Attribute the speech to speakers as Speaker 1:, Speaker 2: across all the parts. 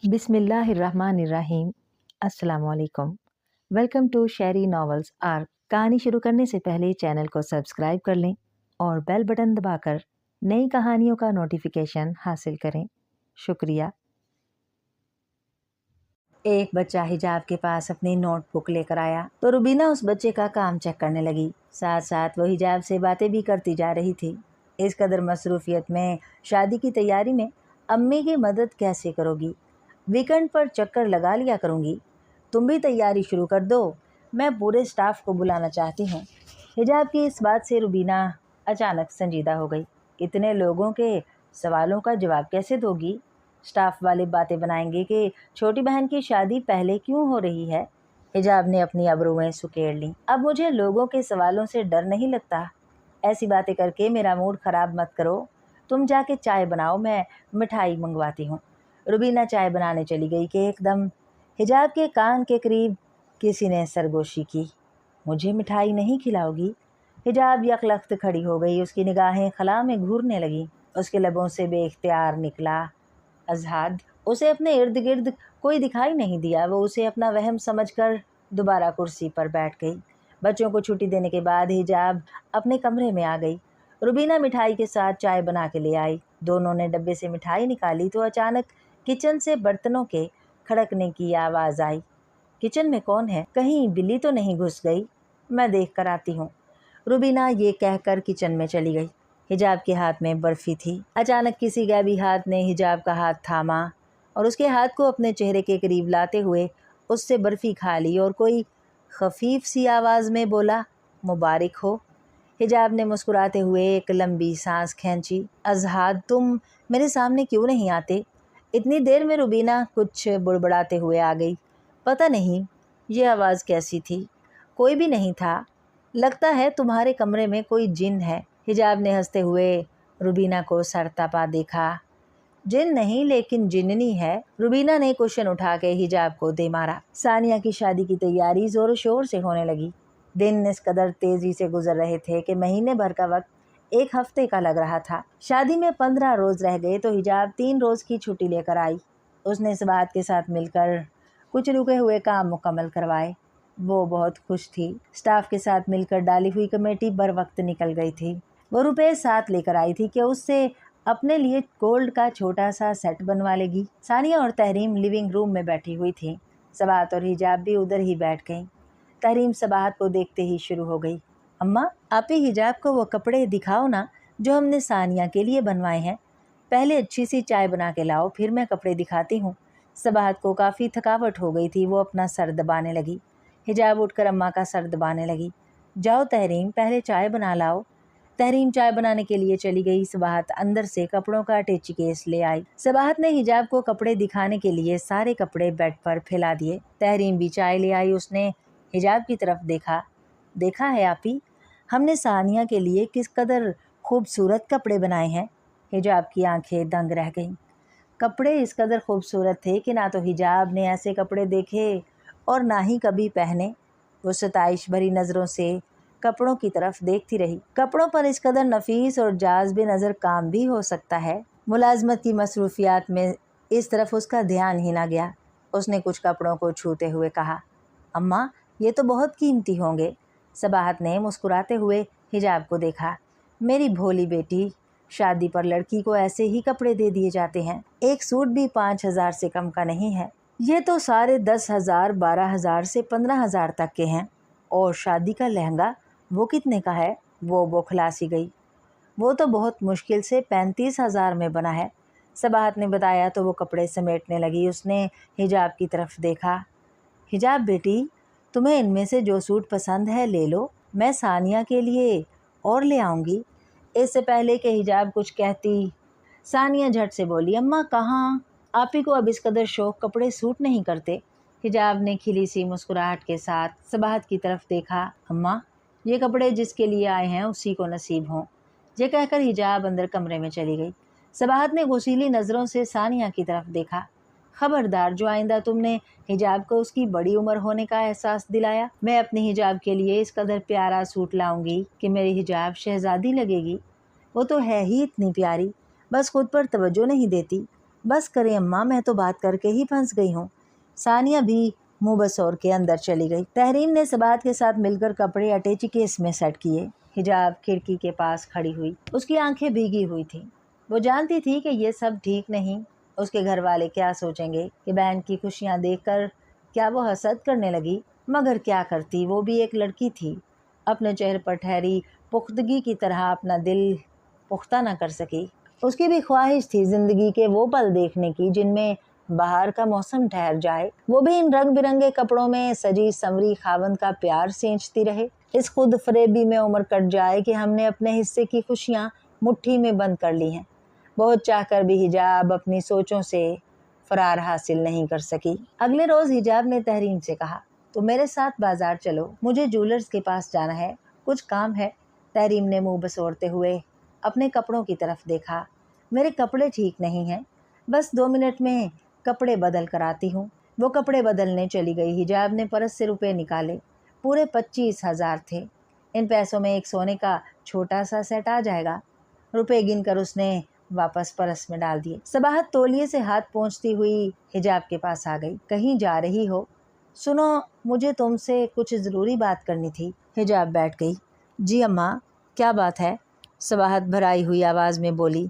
Speaker 1: बिस्मिल्लाहिर्रहमानिर्रहीम। अस्सलामुअलैकुम। Welcome to Sheri novels arc. कहानी शुरू करने से पहले चैनल को सब्सक्राइब कर लें और बेल बटन दबाकर नई कहानियों का नोटिफिकेशन हासिल करें। शुक्रिया। एक बच्चा हिजाब के पास अपनी नोटबुक लेकर आया तो रुबीना उस बच्चे का काम चेक करने लगी। साथ साथ वो हिजाब से बातें भी करती जा रही थी। इस कदर मसरूफियत में शादी की तैयारी में अम्मी की मदद कैसे करोगी? वीकेंड पर चक्कर लगा लिया करूँगी। तुम भी तैयारी शुरू कर दो, मैं पूरे स्टाफ को बुलाना चाहती हूँ। हिजाब की इस बात से रुबीना अचानक संजीदा हो गई। इतने लोगों के सवालों का जवाब कैसे दोगी? स्टाफ वाले बातें बनाएंगे कि छोटी बहन की शादी पहले क्यों हो रही है। हिजाब ने अपनी अबरूएं सुकेड़ लीं। अब मुझे लोगों के सवालों से डर नहीं लगता। ऐसी बातें करके मेरा मूड खराब मत करो। तुम जाके चाय बनाओ, मैं मिठाई मंगवाती हूँ। रुबीना चाय बनाने चली गई कि एकदम हिजाब के कान के करीब किसी ने सरगोशी की। मुझे मिठाई नहीं खिलाओगी? हिजाब यकलख्त खड़ी हो गई। उसकी निगाहें खला में घूरने लगीं। उसके लबों से बेइख्तियार निकला अजहाद। उसे अपने इर्द गिर्द कोई दिखाई नहीं दिया। वो उसे अपना वहम समझकर दोबारा कुर्सी पर बैठ गई। बच्चों को छुट्टी देने के बाद हिजाब अपने कमरे में आ गई। रुबीना मिठाई के साथ चाय बना के ले आई। दोनों ने डब्बे से मिठाई निकाली तो अचानक किचन से बर्तनों के खड़कने की आवाज़ आई। किचन में कौन है? कहीं बिल्ली तो नहीं घुस गई? मैं देख कर आती हूँ। रुबीना ये कहकर किचन में चली गई। हिजाब के हाथ में बर्फ़ी थी। अचानक किसी गैबी हाथ ने हिजाब का हाथ थामा और उसके हाथ को अपने चेहरे के करीब लाते हुए उससे बर्फ़ी खा ली और कोई खफीफ सी आवाज़ में बोला, मुबारक हो। हिजाब ने मुस्कुराते हुए एक लंबी सांस खींची। अजहाद, तुम मेरे सामने क्यों नहीं आते? इतनी देर में रुबीना कुछ बुड़बड़ाते हुए आ गई। पता नहीं ये आवाज़ कैसी थी। कोई भी नहीं था। लगता है तुम्हारे कमरे में कोई जिन है। हिजाब ने हंसते हुए रुबीना को सर तपा देखा। जिन नहीं लेकिन जिन्नी है। रुबीना ने कुशन उठा के हिजाब को दे मारा। सानिया की शादी की तैयारी जोर शोर से होने लगी। दिन इस कदर तेजी से गुजर रहे थे कि महीने भर का वक्त एक हफ्ते का लग रहा था। शादी में 15 रोज रह गए तो हिजाब 3 रोज की छुट्टी लेकर आई। उसने इस बात के साथ मिलकर कुछ रुके हुए काम मुकम्मल करवाए। वो बहुत खुश थी। स्टाफ के साथ मिलकर डाली हुई कमेटी बर वक्त निकल गई थी। वो रुपए साथ लेकर आई थी कि उससे अपने लिए गोल्ड का छोटा सा सेट बनवा लेगी। सानिया और तहरीम लिविंग रूम में बैठी हुई थी। सबाहत और हिजाब भी उधर ही बैठ गईं। तहरीम सबाहत को देखते ही शुरू हो गई। अम्मा, आप ही हिजाब को वो कपड़े दिखाओ ना जो हमने सानिया के लिए बनवाए हैं। पहले अच्छी सी चाय बना के लाओ, फिर मैं कपड़े दिखाती हूँ। सबाहत को काफ़ी थकावट हो गई थी। वो अपना सर दबाने लगी। हिजाब उठकर अम्मा का सर दबाने लगी। जाओ तहरीम, पहले चाय बना लाओ। तहरीम चाय बनाने के लिए चली गई। सबाहत अंदर से कपड़ों का अटैची केस ले आई। सबाहत ने हिजाब को कपड़े दिखाने के लिए सारे कपड़े बेड पर फैला दिए। तहरीम भी चाय ले आई। उसने हिजाब की तरफ देखा है आपी, हमने सानिया के लिए किस कदर खूबसूरत कपड़े बनाए हैं। हिजाब की आंखें दंग रह गईं। कपड़े इस कदर खूबसूरत थे कि ना तो हिजाब ने ऐसे कपड़े देखे और ना ही कभी पहने। वो सताइश भरी नज़रों से कपड़ों की तरफ देखती रही। कपड़ों पर इस कदर नफीस और जाज़बे नज़र काम भी हो सकता है। मुलाजमत की मसरूफियात में इस तरफ उसका ध्यान ही ना गया। उसने कुछ कपड़ों को छूते हुए कहा, अम्मा, ये तो बहुत कीमती होंगे। सबाहत ने मुस्कुराते हुए हिजाब को देखा। मेरी भोली बेटी, शादी पर लड़की को ऐसे ही कपड़े दे दिए जाते हैं। एक सूट भी 5,000 से कम का नहीं है। ये तो सारे 10,000, 12,000 से 15,000 तक के हैं। और शादी का लहंगा वो कितने का है? वो बौखला सी गई। वो तो बहुत मुश्किल से 35,000 में बना है। सबाहत ने बताया तो वो कपड़े समेटने लगी। उसने हिजाब की तरफ देखा। हिजाब बेटी, तुम्हें इनमें से जो सूट पसंद है ले लो, मैं सानिया के लिए और ले आऊँगी। इससे पहले कि हिजाब कुछ कहती, सानिया झट से बोली, अम्मा कहाँ? आप ही को अब इस कदर शौक कपड़े सूट नहीं करते। हिजाब ने खिली सी मुस्कुराहट के साथ सबाहत की तरफ देखा। अम्मा, ये कपड़े जिसके लिए आए हैं उसी को नसीब हों। ये कहकर हिजाब अंदर कमरे में चली गई। सबाहत ने गुस्सीली नज़रों से सानिया की तरफ देखा। खबरदार, जो आइंदा तुमने हिजाब को उसकी बड़ी उम्र होने का एहसास दिलाया, मैं अपनी हिजाब के लिए इस कदर प्यारा सूट लाऊंगी कि मेरी हिजाब शहजादी लगेगी। वो तो है ही इतनी प्यारी, बस खुद पर तवज्जो नहीं देती। बस करें अम्मा, मैं तो बात करके ही फंस गई हूँ। सानिया भी मुंह बसौर के अंदर चली गई। तहरीन ने सबाहत के साथ मिलकर कपड़े अटैची केस में सेट किए। हिजाब खिड़की के पास खड़ी हुई। उसकी आंखें भीगी हुई थीं। वो जानती थी कि ये सब ठीक नहीं। उसके घर वाले क्या सोचेंगे कि बहन की खुशियाँ देखकर क्या वो हसद करने लगी? मगर क्या करती, वो भी एक लड़की थी। अपने चेहरे पर ठहरी पुख्तगी की तरह अपना दिल पुख्ता न कर सकी। उसकी भी ख्वाहिश थी जिंदगी के वो पल देखने की जिनमें बाहर का मौसम ठहर जाए, वो भी इन रंग बिरंगे कपड़ों में सजी संवरी खावंद का प्यार सेंचती रहे। इस खुद फरेबी में उम्र कट जाए कि हमने अपने हिस्से की खुशियाँ मुट्ठी में बंद कर ली हैं। बहुत चाहकर भी हिजाब अपनी सोचों से फरार हासिल नहीं कर सकी। अगले रोज हिजाब ने तहरीन से कहा, तो मेरे साथ बाजार चलो, मुझे ज्वेलर्स के पास जाना है, कुछ काम है। तहरीन ने मुंह बसोरते हुए अपने कपड़ों की तरफ देखा। मेरे कपड़े ठीक नहीं हैं, बस 2 मिनट में कपड़े बदल कर आती हूँ। वो कपड़े बदलने चली गई। हिजाब ने परस से रुपए निकाले। पूरे 25,000 थे। इन पैसों में एक सोने का छोटा सा सेट आ जाएगा। रुपए गिनकर उसने वापस परस में डाल दिए। सबाहत तौलिए से हाथ पोंछती हुई हिजाब के पास आ गई। कहीं जा रही हो? सुनो, मुझे तुमसे कुछ ज़रूरी बात करनी थी। हिजाब बैठ गई। जी अम्मा, क्या बात है? सबाहत भराई हुई आवाज़ में बोली,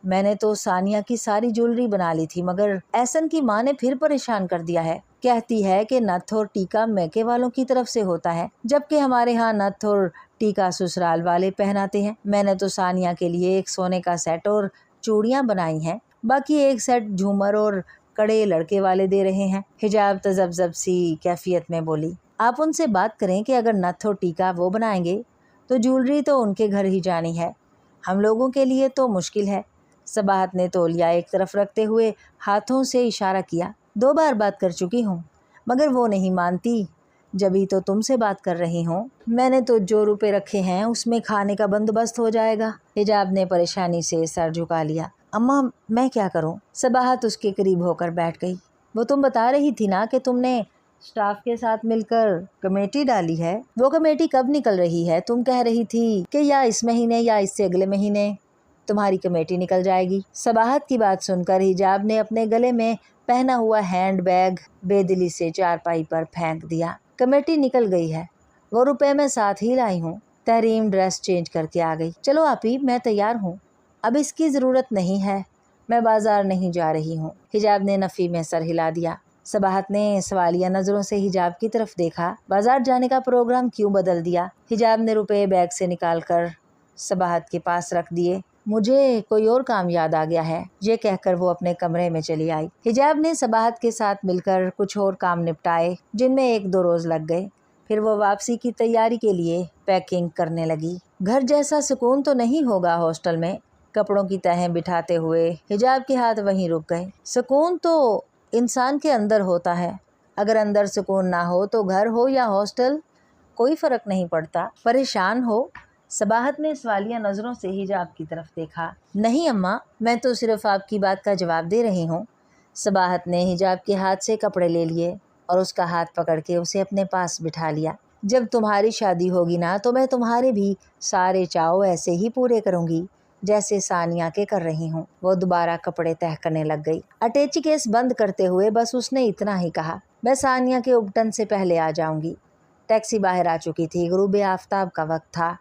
Speaker 1: मैंने तो सानिया की सारी ज्वेलरी बना ली थी, मगर एहसन की माँ ने फिर परेशान कर दिया है। कहती है कि नथ और टीका मैके वालों की तरफ से होता है, जबकि हमारे यहाँ नथ और टीका ससुराल वाले पहनाते हैं। मैंने तो सानिया के लिए एक सोने का सेट और चूड़ियाँ बनाई हैं, बाकी एक सेट झूमर और कड़े लड़के वाले दे रहे हैं। हिजाब तजब्जब सी कैफियत में बोली, आप उनसे बात करें कि अगर नथ और टीका वो बनाएंगे तो ज्वेलरी तो उनके घर ही जानी है, हम लोगों के लिए तो मुश्किल है। सबाहत ने तौलिया एक तरफ रखते हुए हाथों से इशारा किया। 2 बार बात कर चुकी हूँ, मगर वो नहीं मानती। जभी तो तुमसे बात कर रही हूँ। मैंने तो जो रुपए रखे हैं उसमें खाने का बंदोबस्त हो जाएगा। हिजाब ने परेशानी से सर झुका लिया। अम्मा, मैं क्या करूँ? सबाहत उसके करीब होकर बैठ गई। वो तुम बता रही थी ना कि तुमने स्टाफ के साथ मिलकर कमेटी डाली है। वो कमेटी कब निकल रही है? तुम कह रही थी कि या इस महीने या इससे अगले महीने तुम्हारी कमेटी निकल जाएगी। सबाहत की बात सुनकर हिजाब ने अपने गले में पहना हुआ हैंड बैग बेदिली से चारपाई पर फेंक दिया। कमेटी निकल गई है, वो रुपए मैं साथ ही लाई हूँ। तहरीन ड्रेस चेंज करके आ गई। चलो आपी, मैं तैयार हूँ, अब इसकी ज़रूरत नहीं है, मैं बाजार नहीं जा रही हूँ। हिजाब ने नफ़ी में सर हिला दिया। सबाहत ने सवालिया नज़रों से हिजाब की तरफ देखा। बाजार जाने का प्रोग्राम क्यों बदल दिया? हिजाब ने रुपए बैग से निकाल कर सबाहत के पास रख दिए। मुझे कोई और काम याद आ गया है, ये कहकर वो अपने कमरे में चली आई। हिजाब ने सबाहत के साथ मिलकर कुछ और काम निपटाए, जिनमें 1-2 रोज लग गए। फिर वो वापसी की तैयारी के लिए पैकिंग करने लगी। घर जैसा सुकून तो नहीं होगा हॉस्टल में। कपड़ों की तहें बिठाते हुए हिजाब के हाथ वहीं रुक गए। सुकून तो इंसान के अंदर होता है, अगर अंदर सुकून ना हो तो घर हो या हॉस्टल कोई फर्क नहीं पड़ता। परेशान हो? सबाहत ने सवालिया नज़रों से हिजाब की तरफ देखा। नहीं अम्मा, मैं तो सिर्फ आपकी बात का जवाब दे रही हूँ। सबाहत ने हिजाब के हाथ से कपड़े ले लिए और उसका हाथ पकड़ के उसे अपने पास बिठा लिया। जब तुम्हारी शादी होगी ना, तो मैं तुम्हारे भी सारे चाव ऐसे ही पूरे करूँगी जैसे सानिया के कर रही हूँ। वो दोबारा कपड़े तह करने लग गई। अटैची केस बंद करते हुए बस उसने इतना ही कहा, मैं सानिया के उपटन से पहले आ जाऊँगी। टैक्सी बाहर आ चुकी थी। गुरूब आफताब का वक्त था।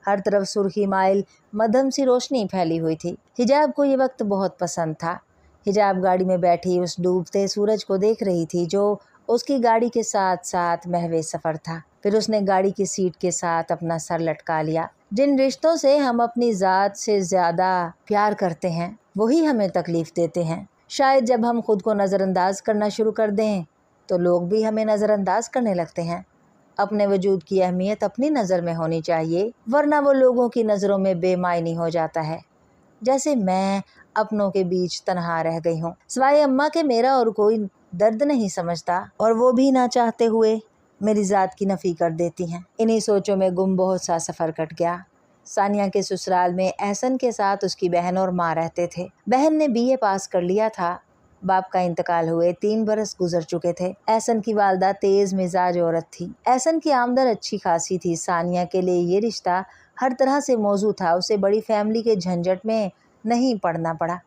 Speaker 1: हर तरफ सुर्खी माइल मध्यम सी रोशनी फैली हुई थी। हिजाब को ये वक्त बहुत पसंद था। हिजाब गाड़ी में बैठी उस डूबते सूरज को देख रही थी जो उसकी गाड़ी के साथ साथ महवे सफ़र था। फिर उसने गाड़ी की सीट के साथ अपना सर लटका लिया। जिन रिश्तों से हम अपनी ज़ात से ज़्यादा प्यार करते हैं, वही हमें तकलीफ़ देते हैं। शायद जब हम खुद को नज़रअंदाज करना शुरू कर दें तो लोग भी हमें नज़रअंदाज करने लगते हैं। अपने वजूद की अहमियत अपनी नज़र में होनी चाहिए, वरना वो लोगों की नज़रों में बेमायनी हो जाता है। जैसे मैं अपनों के बीच तन्हा रह गई हूँ, सिवाय अम्मा के मेरा और कोई दर्द नहीं समझता, और वो भी ना चाहते हुए मेरी ज़ात की नफ़ी कर देती हैं। इन्हीं सोचों में गुम बहुत सा सफ़र कट गया। सानिया के ससुराल में एहसन के साथ उसकी बहन और माँ रहते थे। बहन ने BA पास कर लिया था। बाप का इंतकाल हुए 3 बरस गुजर चुके थे। एहसन की वालदा तेज़ मिजाज औरत थी। एहसन की आमदन अच्छी खासी थी। सानिया के लिए ये रिश्ता हर तरह से मौजू था। उसे बड़ी फैमिली के झंझट में नहीं पड़ना पड़ा।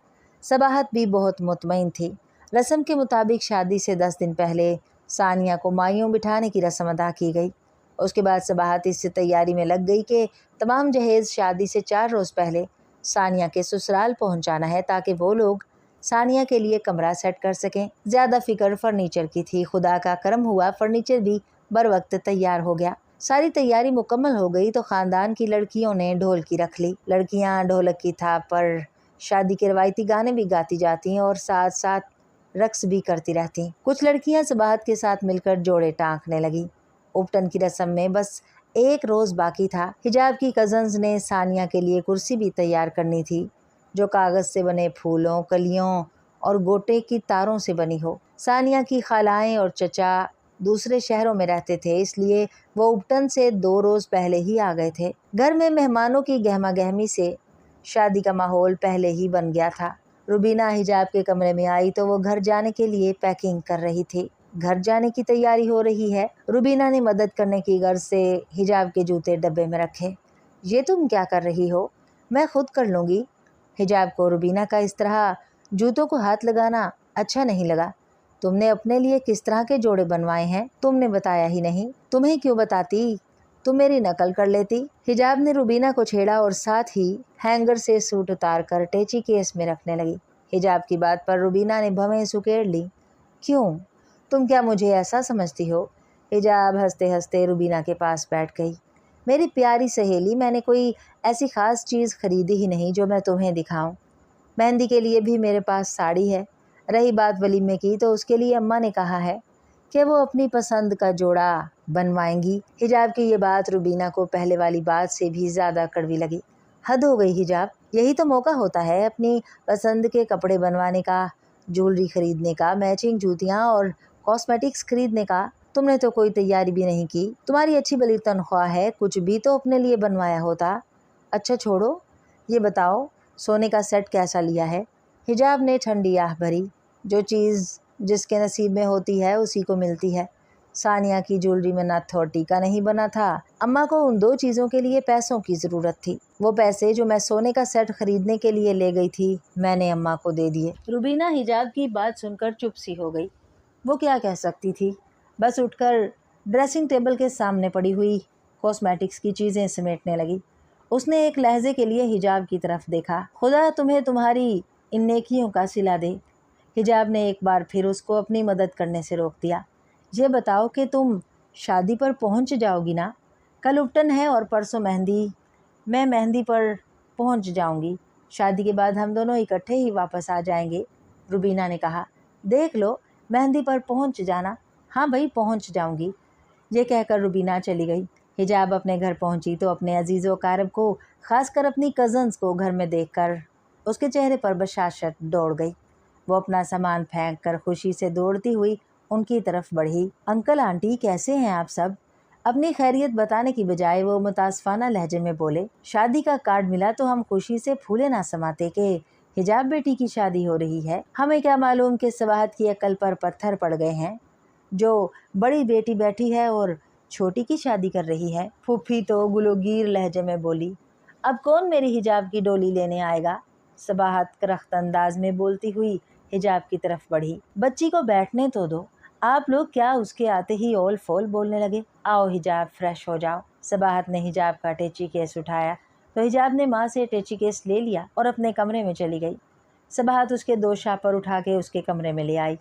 Speaker 1: सबाहत भी बहुत मुतमईन थी। रस्म के मुताबिक शादी से 10 दिन पहले सानिया को माइयों बिठाने की रस्म अदा की गई। उसके बाद सबाहत इस तैयारी में लग गई कि तमाम जहेज़ शादी से 4 रोज़ पहले सानिया के ससुराल पहुंचाना है ताकि वो लोग सानिया के लिए कमरा सेट कर सकें। ज़्यादा फिक्र फर्नीचर की थी। खुदा का करम हुआ, फर्नीचर भी बर वक्त तैयार हो गया। सारी तैयारी मुकम्मल हो गई तो ख़ानदान की लड़कियों ने ढोलकी रख ली। लड़कियां ढोलक की थाप पर शादी के रवायती गाने भी गाती जाती और साथ साथ रक्स भी करती रहती। कुछ लड़कियां सबाहत के साथ मिलकर जोड़े टाँकने लगी। उपटन की रस्म में बस 1 रोज़ बाकी था। हिजाब की कज़न्स ने सानिया के लिए कुर्सी भी तैयार करनी थी जो कागज़ से बने फूलों, कलियों और गोटे की तारों से बनी हो। सानिया की खालाएं और चचा दूसरे शहरों में रहते थे, इसलिए वो उपटन से 2 रोज़ पहले ही आ गए थे। घर में मेहमानों की गहमा गहमी से शादी का माहौल पहले ही बन गया था। रुबीना हिजाब के कमरे में आई तो वो घर जाने के लिए पैकिंग कर रही थी। घर जाने की तैयारी हो रही है। रुबीना ने मदद करने की गर्ज से हिजाब के जूते डब्बे में रखे। ये तुम क्या कर रही हो? मैं खुद कर लूँगी। हिजाब को रुबीना का इस तरह जूतों को हाथ लगाना अच्छा नहीं लगा। तुमने अपने लिए किस तरह के जोड़े बनवाए हैं? तुमने बताया ही नहीं। तुम्हें क्यों बताती? तुम मेरी नकल कर लेती। हिजाब ने रुबीना को छेड़ा और साथ ही हैंगर से सूट उतार कर टेची केस में रखने लगी। हिजाब की बात पर रुबीना ने भवें सुकेड़ ली। क्यों? तुम क्या मुझे ऐसा समझती हो? हिजाब हंसते हंसते रुबीना के पास बैठ गई। मेरी प्यारी सहेली, मैंने कोई ऐसी ख़ास चीज़ खरीदी ही नहीं जो मैं तुम्हें दिखाऊं। मेहंदी के लिए भी मेरे पास साड़ी है। रही बात वलीमे की तो उसके लिए अम्मा ने कहा है कि वो अपनी पसंद का जोड़ा बनवाएंगी। हिजाब की ये बात रुबीना को पहले वाली बात से भी ज़्यादा कड़वी लगी। हद हो गई हिजाब, यही तो मौका होता है अपनी पसंद के कपड़े बनवाने का, ज्वेलरी खरीदने का, मैचिंग जूतियाँ और कॉस्मेटिक्स खरीदने का। तुमने तो कोई तैयारी भी नहीं की। तुम्हारी अच्छी भली तनख्वाह है, कुछ भी तो अपने लिए बनवाया होता। अच्छा छोड़ो, ये बताओ सोने का सेट कैसा लिया है? हिजाब ने ठंडी आह भरी। जो चीज़ जिसके नसीब में होती है उसी को मिलती है। सानिया की ज्वेलरी में नथ और टीका नहीं बना था। अम्मा को उन 2 चीज़ों के लिए पैसों की ज़रूरत थी। वो पैसे जो मैं सोने का सेट खरीदने के लिए ले गई थी, मैंने अम्मा को दे दिए। रुबीना हिजाब की बात सुनकर चुप सी हो गई। वो क्या कह सकती थी? बस उठकर ड्रेसिंग टेबल के सामने पड़ी हुई कॉस्मेटिक्स की चीज़ें समेटने लगी। उसने एक लहजे के लिए हिजाब की तरफ देखा। खुदा तुम्हें तुम्हारी इन नेकियों का सिला दे। हिजाब ने एक बार फिर उसको अपनी मदद करने से रोक दिया। ये बताओ कि तुम शादी पर पहुंच जाओगी ना? कल उपटन है और परसों मेहंदी। मैं मेहंदी पर पहुंच जाऊंगी। शादी के बाद हम दोनों इकट्ठे ही वापस आ जाएंगे। रुबीना ने कहा। देख लो, मेहंदी पर पहुंच जाना। हाँ भाई, पहुंच जाऊंगी। ये कहकर रुबीना चली गई। हिजाब अपने घर पहुंची तो अपने अजीज़ व कारब को, खासकर अपनी कज़न्स को घर में देखकर उसके चेहरे पर बशाशत दौड़ गई। वो अपना सामान फेंक कर खुशी से दौड़ती हुई उनकी तरफ बढ़ी। अंकल आंटी, कैसे हैं आप सब? अपनी खैरियत बताने की बजाय वो मुतासफाना लहजे में बोले। शादी का कार्ड मिला तो हम खुशी से फूले ना समाते कि हिजाब बेटी की शादी हो रही है। हमें क्या मालूम कि सबाहत की अकल पर पत्थर पड़ गए हैं। जो बड़ी बेटी बैठी है और छोटी की शादी कर रही है। फूफी तो गुलोगीर लहजे में बोली। अब कौन मेरी हिजाब की डोली लेने आएगा? सबाहत करख्त अंदाज में बोलती हुई हिजाब की तरफ बढ़ी। बच्ची को बैठने तो दो। आप लोग क्या उसके आते ही ओल फोल बोलने लगे? आओ हिजाब, फ्रेश हो जाओ। सबाहत ने हिजाब का टेची केस उठाया तो हिजाब ने माँ से टेची केस ले लिया और अपने कमरे में चली गई। सबाहत उसके 2 शापर उठा के उसके कमरे में ले आई।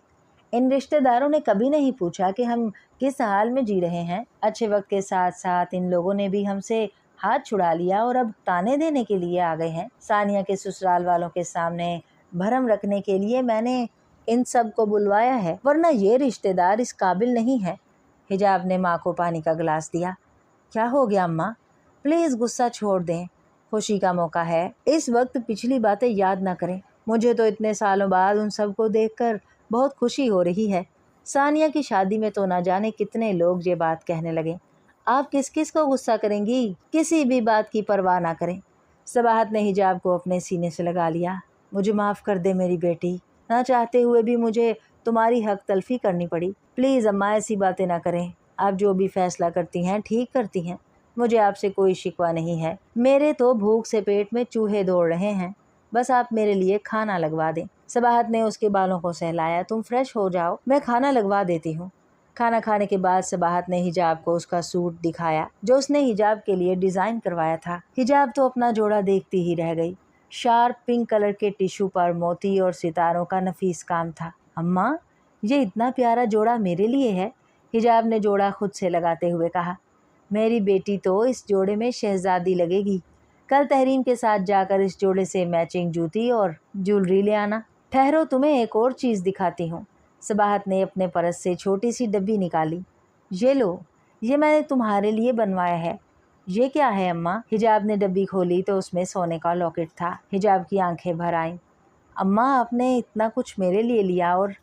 Speaker 1: इन रिश्तेदारों ने कभी नहीं पूछा कि हम किस हाल में जी रहे हैं। अच्छे वक्त के साथ साथ इन लोगों ने भी हमसे हाथ छुड़ा लिया और अब ताने देने के लिए आ गए हैं। सानिया के ससुराल वालों के सामने भरम रखने के लिए मैंने इन सब को बुलवाया है, वरना ये रिश्तेदार इस काबिल नहीं है। हिजाब ने माँ को पानी का गिलास दिया। क्या हो गया अम्मा? प्लीज़ गुस्सा छोड़ दें, खुशी का मौका है। इस वक्त पिछली बातें याद ना करें। मुझे तो इतने सालों बाद उन सबको देखकर बहुत खुशी हो रही है। सानिया की शादी में तो ना जाने कितने लोग ये बात कहने लगे। आप किस किस को गुस्सा करेंगी? किसी भी बात की परवाह ना करें। सबाहत ने हिजाब को अपने सीने से लगा लिया। मुझे माफ़ कर दे मेरी बेटी, ना चाहते हुए भी मुझे तुम्हारी हक तलफी करनी पड़ी। प्लीज़ अम्मा, ऐसी बातें ना करें। आप जो भी फैसला करती हैं ठीक करती हैं। मुझे आपसे कोई शिकवा नहीं है। मेरे तो भूख से पेट में चूहे दौड़ रहे हैं। बस आप मेरे लिए खाना लगवा दें। सबाहत ने उसके बालों को सहलाया। तुम फ्रेश हो जाओ, मैं खाना लगवा देती हूँ। खाना खाने के बाद सबाहत ने हिजाब को उसका सूट दिखाया जो उसने हिजाब के लिए डिज़ाइन करवाया था। हिजाब तो अपना जोड़ा देखती ही रह गई। शार्प पिंक कलर के टिश्यू पर मोती और सितारों का नफीस काम था। अम्मा, ये इतना प्यारा जोड़ा मेरे लिए है, हिजाब ने जोड़ा खुद से लगाते हुए कहा। मेरी बेटी तो इस जोड़े में शहजादी लगेगी। कल तहरीम के साथ जाकर इस जोड़े से मैचिंग जूती और ज्वेलरी ले आना। ठहरो, तुम्हें एक और चीज़ दिखाती हूँ। सबाहत ने अपने पर्स से छोटी सी डब्बी निकाली। ये लो, ये मैंने तुम्हारे लिए बनवाया है। ये क्या है अम्मा? हिजाब ने डब्बी खोली तो उसमें सोने का लॉकेट था। हिजाब की आंखें भर आईं। अम्मा, आपने इतना कुछ मेरे लिए लिया और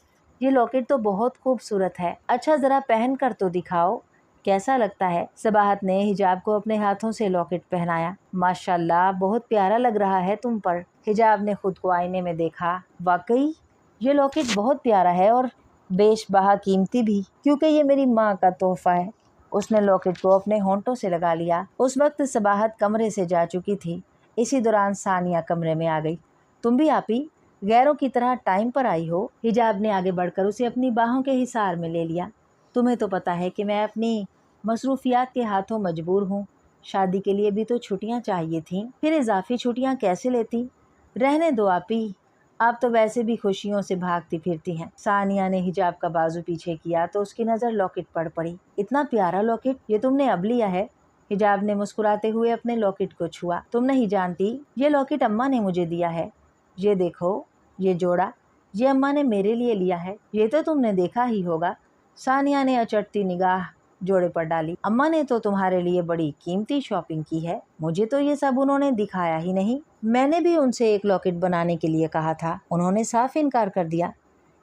Speaker 1: ये लॉकेट तो बहुत खूबसूरत है। अच्छा, ज़रा पहन कर तो दिखाओ, कैसा लगता है? सबाहत ने हिजाब को अपने हाथों से लॉकेट पहनाया। माशाल्लाह, बहुत प्यारा लग रहा है तुम पर। हिजाब ने खुद को आईने में देखा। वाकई ये लॉकेट बहुत प्यारा है और बेशबहा कीमती भी, क्योंकि ये मेरी माँ का तोहफा है। उसने लॉकेट को अपने होंठों से लगा लिया। उस वक्त सबाहत कमरे से जा चुकी थी। इसी दौरान सानिया कमरे में आ गई। तुम भी आपी, गैरों की तरह टाइम पर आई हो। हिजाब ने आगे बढ़कर उसे अपनी बाहों के हिसार में ले लिया। तुम्हें तो पता है कि मैं अपनी मसरूफियात के हाथों मजबूर हूँ। शादी के लिए भी तो छुट्टियाँ चाहिए थीं, फिर इजाफी छुट्टियाँ कैसे लेती? रहने दो आपी, आप तो वैसे भी खुशियों से भागती फिरती हैं। सानिया ने हिजाब का बाजू पीछे किया तो उसकी नज़र लॉकेट पर पड़ी। इतना प्यारा लॉकेट, ये तुमने अब लिया है? हिजाब ने मुस्कुराते हुए अपने लॉकेट को छुआ। तुम नहीं जानती, ये लॉकेट अम्मा ने मुझे दिया है। ये देखो, ये जोड़ा, ये अम्मा ने मेरे लिए लिया है। ये तो तुमने देखा ही होगा। सानिया ने अचटती निगाह जोड़े पर डाली। अम्मा ने तो तुम्हारे लिए बड़ी कीमती शॉपिंग की है। मुझे तो ये सब उन्होंने दिखाया ही नहीं। मैंने भी उनसे एक लॉकेट बनाने के लिए कहा था, उन्होंने साफ इनकार कर दिया।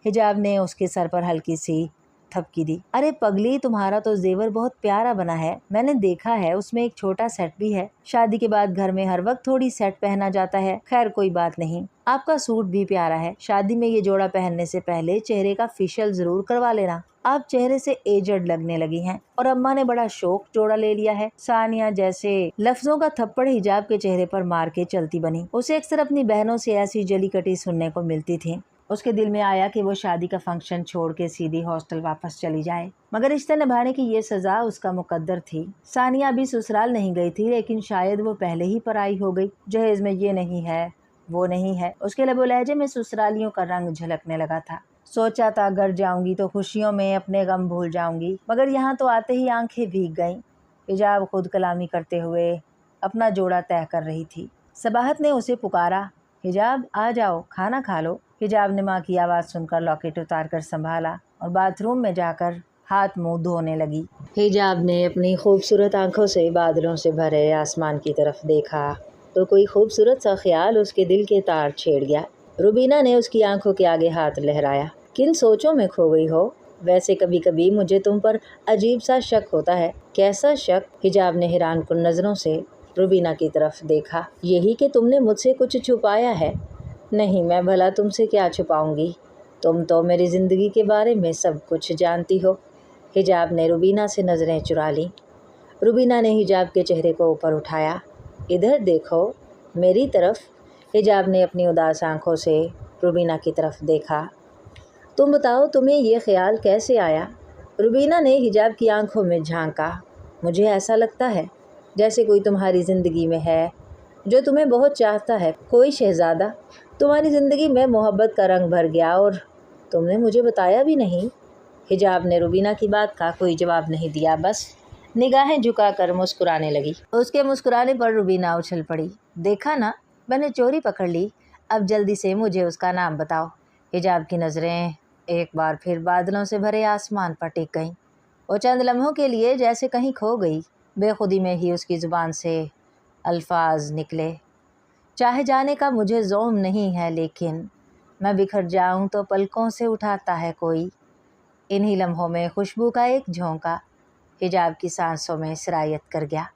Speaker 1: हिजाब ने उसके सर पर हल्की सी थपकी दी। अरे पगली, तुम्हारा तो जेवर बहुत प्यारा बना है, मैंने देखा है, उसमें एक छोटा सेट भी है। शादी के बाद घर में हर वक्त थोड़ी सेट पहना जाता है। खैर कोई बात नहीं, आपका सूट भी प्यारा है। शादी में ये जोड़ा पहनने से पहले चेहरे का फेशियल जरूर करवा लेना। आप चेहरे से एजड लगने लगी हैं और अम्मा ने बड़ा शौक जोड़ा ले लिया है। सानिया जैसे लफ्जों का थप्पड़ हिजाब के चेहरे पर मार के चलती बनी। उसे अक्सर अपनी बहनों से ऐसी जली कटी सुनने को मिलती थी। उसके दिल में आया कि वो शादी का फंक्शन छोड़ के सीधी हॉस्टल वापस चली जाए, मगर रिश्ते निभाने की ये सजा उसका मुकद्दर थी। सानिया अभी ससुराल नहीं गई थी, लेकिन शायद वो पहले ही पराई हो गई। जहेज में ये नहीं है, वो नहीं है, उसके लबो लहजे में ससुरालियों का रंग झलकने लगा था। सोचा था घर जाऊंगी तो खुशियों में अपने गम भूल जाऊंगी, मगर यहाँ तो आते ही आंखें भीग गईं। हिजाब खुद कलामी करते हुए अपना जोड़ा तय कर रही थी। सबाहत ने उसे पुकारा, हिजाब आ जाओ, खाना खा लो। हिजाब ने माँ की आवाज़ सुनकर लॉकेट उतार कर संभाला और बाथरूम में जाकर हाथ मुंह धोने लगी। हिजाब ने अपनी खूबसूरत आंखों से बादलों से भरे आसमान की तरफ देखा तो कोई खूबसूरत सा ख्याल उसके दिल के तार छेड़ गया। रुबीना ने उसकी आंखों के आगे हाथ लहराया। किन सोचों में खो गई हो? वैसे कभी कभी मुझे तुम पर अजीब सा शक होता है। कैसा शक? हिजाब ने हैरान कुन नज़रों से रुबीना की तरफ देखा। यही कि तुमने मुझसे कुछ छुपाया है। नहीं, मैं भला तुमसे क्या छुपाऊंगी, तुम तो मेरी ज़िंदगी के बारे में सब कुछ जानती हो। हिजाब ने रुबीना से नज़रें चुरा लीं। रुबीना ने हिजाब के चेहरे को ऊपर उठाया। इधर देखो, मेरी तरफ। हिजाब ने अपनी उदास आंखों से रुबीना की तरफ देखा। तुम बताओ, तुम्हें ये ख्याल कैसे आया? रुबीना ने हिजाब की आंखों में झांका। मुझे ऐसा लगता है जैसे कोई तुम्हारी ज़िंदगी में है जो तुम्हें बहुत चाहता है, कोई शहज़ादा। तुम्हारी ज़िंदगी में मोहब्बत का रंग भर गया और तुमने मुझे बताया भी नहीं। हिजाब ने रुबीना की बात का कोई जवाब नहीं दिया, बस निगाहें झुकाकर मुस्कुराने लगी। उसके मुस्कुराने पर रुबीना उछल पड़ी। देखा ना, मैंने चोरी पकड़ ली। अब जल्दी से मुझे उसका नाम बताओ। हिजाब की नज़रें एक बार फिर बादलों से भरे आसमान पर टिक गईं। वो चंद लम्हों के लिए जैसे कहीं खो गई। बेखुदी में ही उसकी ज़ुबान से अल्फाज निकले। चाहे जाने का मुझे ज़ौम नहीं है, लेकिन मैं बिखर जाऊं तो पलकों से उठाता है कोई। इन्हीं लम्हों में खुशबू का एक झोंका हिजाब की सांसों में सिरायत कर गया।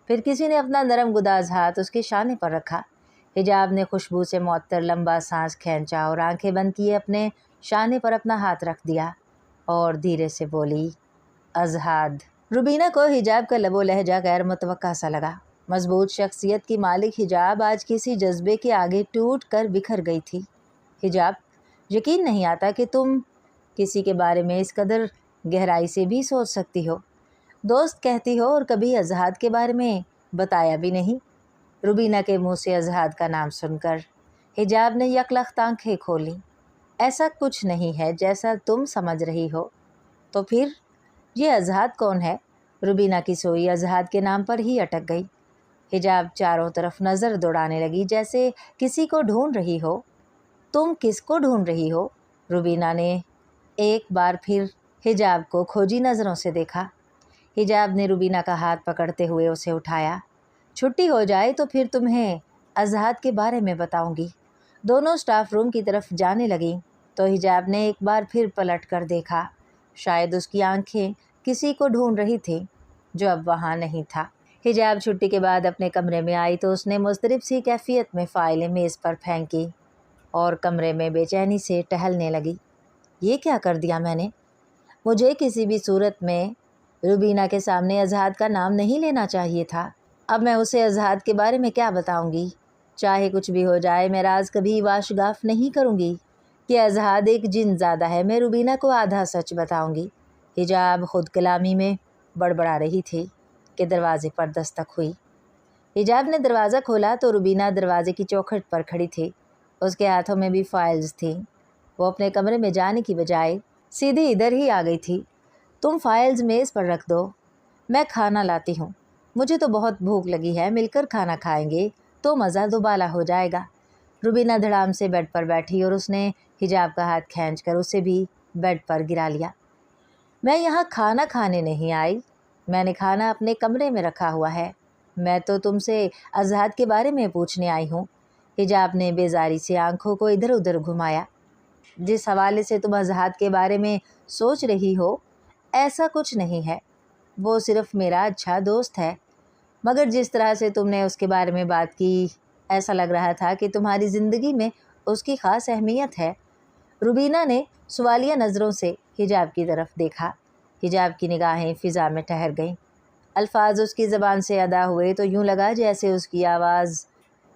Speaker 1: फिर किसी ने अपना नरम गुदाज हाथ उसके शाने पर रखा। हिजाब ने खुशबू से मुअत्तर लंबा सांस खींचा और आंखें बंद किए अपने शाने पर अपना हाथ रख दिया और धीरे से बोली, अज़हाद। रुबीना को हिजाब का लबो लहजा गैर मुतवक्का सा लगा। مضبوط شخصیت کی مالک حجاب آج کسی جذبے کے آگے ٹوٹ کر بکھر گئی تھی۔ حجاب، یقین نہیں آتا کہ تم کسی کے بارے میں اس قدر گہرائی سے بھی سوچ سکتی ہو۔ دوست کہتی ہو اور کبھی اذہان کے بارے میں بتایا بھی نہیں۔ روبینہ کے منہ سے اذہان کا نام سن کر حجاب نے یکلخت آنکھیں کھولی۔ ایسا کچھ نہیں ہے جیسا تم سمجھ رہی ہو۔ تو پھر یہ اذہان کون ہے؟ روبینہ کی سوئی اذہان کے نام پر ہی اٹک گئی۔ حجاب چاروں طرف نظر دوڑانے لگی جیسے کسی کو ڈھونڈ رہی ہو۔ تم کس کو ڈھونڈ رہی ہو؟ روبینہ نے ایک بار پھر حجاب کو کھوجی نظروں سے دیکھا۔ حجاب نے روبینہ کا ہاتھ پکڑتے ہوئے اسے اٹھایا۔ چھٹی ہو جائے تو پھر تمہیں اذہان کے بارے میں بتاؤں گی۔ دونوں سٹاف روم کی طرف جانے لگیں تو حجاب نے ایک بار پھر پلٹ کر دیکھا۔ شاید اس کی آنکھیں کسی کو ڈھونڈ رہی تھیں جو اب وہاں نہیں تھا۔ حجاب چھٹی کے بعد اپنے کمرے میں آئی تو اس نے مضطرب سی کیفیت میں فائلیں میز پر پھینکی اور کمرے میں بے چینی سے ٹہلنے لگی۔ یہ کیا کر دیا میں نے؟ مجھے کسی بھی صورت میں روبینہ کے سامنے اذہان کا نام نہیں لینا چاہیے تھا۔ اب میں اسے اذہان کے بارے میں کیا بتاؤں گی؟ چاہے کچھ بھی ہو جائے میں راز کبھی واشگاف نہیں کروں گی کہ اذہان ایک جن زادہ ہے۔ میں روبینہ کو آدھا سچ بتاؤں گی۔ حجاب خود کلامی میں بڑبڑا رہی تھی کہ دروازے پر دستک ہوئی۔ حجاب نے دروازہ کھولا تو روبینہ دروازے کی چوکھٹ پر کھڑی تھی۔ اس کے ہاتھوں میں بھی فائلز تھیں۔ وہ اپنے کمرے میں جانے کی بجائے سیدھی ادھر ہی آ گئی تھی۔ تم فائلز میز پر رکھ دو، میں کھانا لاتی ہوں۔ مجھے تو بہت بھوک لگی ہے، مل کر کھانا کھائیں گے تو مزہ دوبالا ہو جائے گا۔ روبینہ دھڑام سے بیڈ پر بیٹھی اور اس نے حجاب کا ہاتھ کھینچ کر اسے بھی بیڈ پر گرا لیا۔ میں یہاں کھانا کھانے نہیں آئی، میں نے کھانا اپنے کمرے میں رکھا ہوا ہے۔ میں تو تم سے اذہان کے بارے میں پوچھنے آئی ہوں۔ حجاب نے بیزاری سے آنکھوں کو ادھر ادھر گھمایا۔ جس حوالے سے تم اذہان کے بارے میں سوچ رہی ہو ایسا کچھ نہیں ہے، وہ صرف میرا اچھا دوست ہے، مگر جس طرح سے تم نے اس کے بارے میں بات کی ایسا لگ رہا تھا کہ تمہاری زندگی میں اس کی خاص اہمیت ہے۔ روبینہ نے سوالیہ نظروں سے حجاب کی طرف دیکھا۔ حجاب کی نگاہیں فضا میں ٹھہر گئیں۔ الفاظ اس کی زبان سے ادا ہوئے تو یوں لگا جیسے اس کی آواز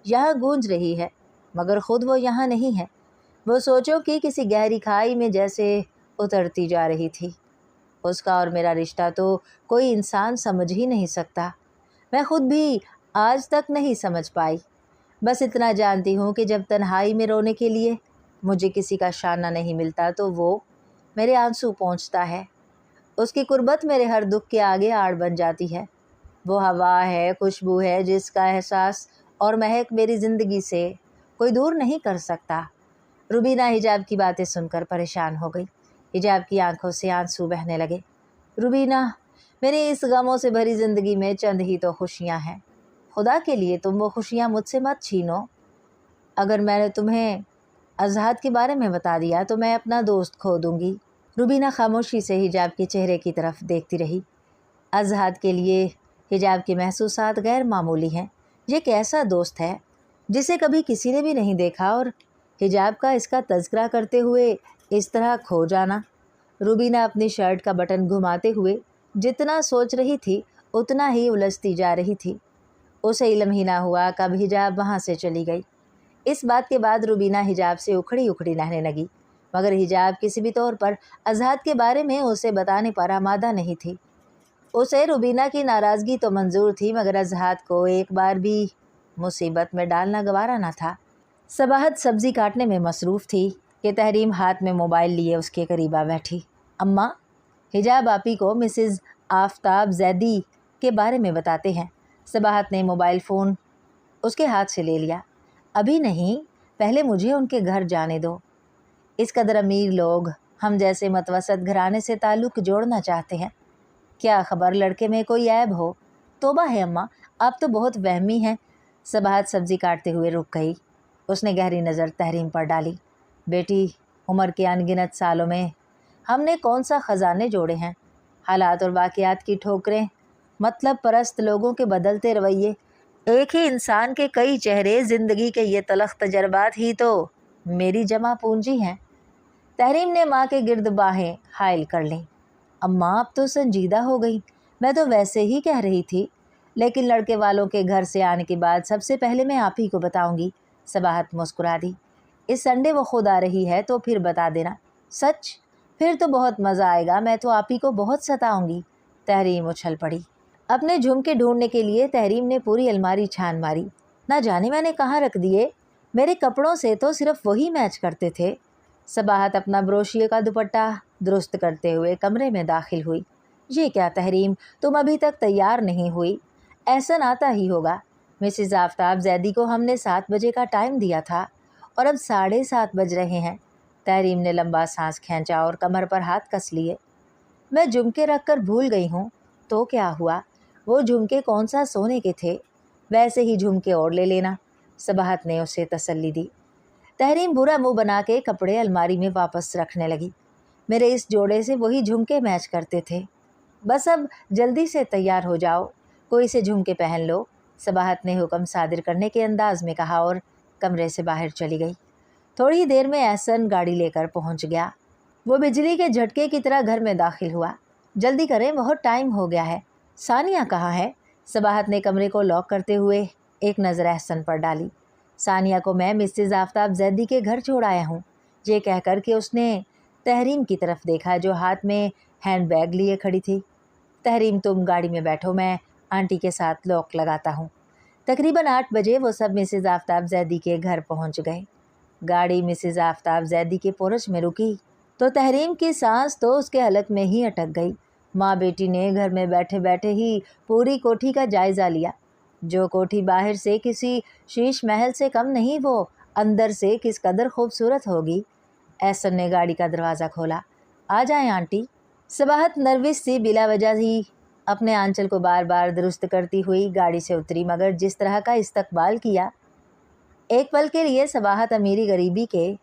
Speaker 1: یہاں گونج رہی ہے مگر خود وہ یہاں نہیں ہے۔ وہ سوچوں کی کسی گہری کھائی میں جیسے اترتی جا رہی تھی۔ اس کا اور میرا رشتہ تو کوئی انسان سمجھ ہی نہیں سکتا، میں خود بھی آج تک نہیں سمجھ پائی۔ بس اتنا جانتی ہوں کہ جب تنہائی میں رونے کے لیے مجھے کسی کا شانہ نہیں ملتا تو وہ میرے آنسو پہنچتا ہے۔ اس کی قربت میرے ہر دکھ کے آگے آڑ بن جاتی ہے۔ وہ ہوا ہے، خوشبو ہے جس کا احساس اور مہک میری زندگی سے کوئی دور نہیں کر سکتا۔ روبینہ حجاب کی باتیں سن کر پریشان ہو گئی۔ حجاب کی آنکھوں سے آنسو بہنے لگے۔ روبینہ، میری اس غموں سے بھری زندگی میں چند ہی تو خوشیاں ہیں۔ خدا کے لیے تم وہ خوشیاں مجھ سے مت چھینو۔ اگر میں نے تمہیں اذہان کے بارے میں بتا دیا تو میں اپنا دوست کھو دوں گی۔ روبینہ خاموشی سے حجاب کے چہرے کی طرف دیکھتی رہی۔ اذہان کے لیے حجاب کے محسوسات غیر معمولی ہیں۔ یہ ایک ایسا دوست ہے جسے کبھی کسی نے بھی نہیں دیکھا، اور حجاب کا اس کا تذکرہ کرتے ہوئے اس طرح کھو جانا۔ روبینہ اپنی شرٹ کا بٹن گھماتے ہوئے جتنا سوچ رہی تھی اتنا ہی الجھتی جا رہی تھی۔ اسے علم ہی نہ ہوا کب حجاب وہاں سے چلی گئی۔ اس بات کے بعد روبینہ حجاب سے اکھڑی اکھڑی رہنے لگی، مگر حجاب کسی بھی طور پر اذہان کے بارے میں اسے بتانے پر آمادہ نہیں تھی۔ اسے روبینہ کی ناراضگی تو منظور تھی مگر اذہان کو ایک بار بھی مصیبت میں ڈالنا گوارا نہ تھا۔ صباحت سبزی کاٹنے میں مصروف تھی کہ تحریم ہاتھ میں موبائل لیے اس کے قریب آ بیٹھی۔ اماں، حجاب آپی کو مسز آفتاب زیدی کے بارے میں بتاتے ہیں۔ صباحت نے موبائل فون اس کے ہاتھ سے لے لیا۔ ابھی نہیں، پہلے مجھے ان کے گھر جانے دو۔ اس قدر امیر لوگ ہم جیسے متوسط گھرانے سے تعلق جوڑنا چاہتے ہیں۔ کیا خبر لڑکے میں کوئی عیب ہو؟ توبہ ہے اماں، آپ تو بہت وہمی ہیں۔ صباحت سبزی کاٹتے ہوئے رک گئی۔ اس نے گہری نظر تحریم پر ڈالی۔ بیٹی، عمر کے ان گنت سالوں میں ہم نے کون سا خزانے جوڑے ہیں؟ حالات اور واقعات کی ٹھوکریں، مطلب پرست لوگوں کے بدلتے رویے، ایک ہی انسان کے کئی چہرے، زندگی کے یہ تلخ تجربات ہی تو میری جمع پونجی ہیں۔ تحریم نے ماں کے گرد باہیں حائل کر لیں۔ اماں اب تو سنجیدہ ہو گئی، میں تو ویسے ہی کہہ رہی تھی۔ لیکن لڑکے والوں کے گھر سے آنے کے بعد سب سے پہلے میں آپ ہی کو بتاؤں گی۔ صباحت مسکرا دی۔ اس سنڈے وہ خود آ رہی ہے تو پھر بتا دینا۔ سچ؟ پھر تو بہت مزہ آئے گا، میں تو آپ ہی کو بہت ستاؤں گی۔ تحریم اچھل پڑی۔ اپنے جھمکے ڈھونڈنے کے لیے تحریم نے پوری الماری چھان ماری۔ نہ جانے میں نے کہاں رکھ دیے، میرے کپڑوں سے تو صرف وہی میچ کرتے تھے۔ صباحت اپنا بروشیے کا دوپٹہ درست کرتے ہوئے کمرے میں داخل ہوئی۔ یہ کیا تحریم، تم ابھی تک تیار نہیں ہوئی؟ احسن آتا ہی ہوگا۔ مسز آفتاب زیدی کو ہم نے 7 بجے کا ٹائم دیا تھا اور اب 7:30 بج رہے ہیں۔ تحریم نے لمبا سانس کھینچا اور کمر پر ہاتھ کس لیے۔ میں جھمکے رکھ کر بھول گئی ہوں۔ تو کیا ہوا؟ وہ جھمکے کون سا سونے کے تھے؟ ویسے ہی جھمکے اور لے لینا۔ صباحت نے اسے تسلی دی۔ تحریم برا منہ بنا کے کپڑے الماری میں واپس رکھنے لگی۔ میرے اس جوڑے سے وہی جھمکے میچ کرتے تھے۔ بس اب جلدی سے تیار ہو جاؤ، کوئی سے جھمکے پہن لو۔ صباحت نے حکم صادر کرنے کے انداز میں کہا اور کمرے سے باہر چلی گئی۔ تھوڑی ہی دیر میں احسن گاڑی لے کر پہنچ گیا۔ وہ بجلی کے جھٹکے کی طرح گھر میں داخل ہوا۔ جلدی کریں، بہت ٹائم ہو گیا ہے۔ ثانیہ کہاں ہے؟ صباحت نے کمرے کو لاک کرتے ہوئے ایک نظر احسن پر ڈالی۔ ثانیہ کو میں مسز آفتاب زیدی کے گھر چھوڑ آیا ہوں، یہ کہہ کر کہ اس نے تحریم کی طرف دیکھا جو ہاتھ میں ہینڈ بیگ لیے کھڑی تھی۔ تحریم تم گاڑی میں بیٹھو، میں آنٹی کے ساتھ لاک لگاتا ہوں۔ تقریباً 8 بجے وہ سب مسز آفتاب زیدی کے گھر پہنچ گئے۔ گاڑی مسز آفتاب زیدی کے پورچ میں رکی تو تحریم کی سانس تو اس کے حلق میں ہی اٹک گئی۔ ماں بیٹی نے گھر میں بیٹھے بیٹھے ہی پوری کوٹھی کا جائزہ لیا۔ جو کوٹھی باہر سے کسی شیش محل سے کم نہیں، وہ اندر سے کس قدر خوبصورت ہوگی۔ احسن نے گاڑی کا دروازہ کھولا۔ آ جائیں آنٹی۔ صباحت نروس سی بلا وجہ ہی اپنے آنچل کو بار بار درست کرتی ہوئی گاڑی سے اتری، مگر جس طرح کا استقبال کیا، ایک پل کے لیے صباحت امیری غریبی کے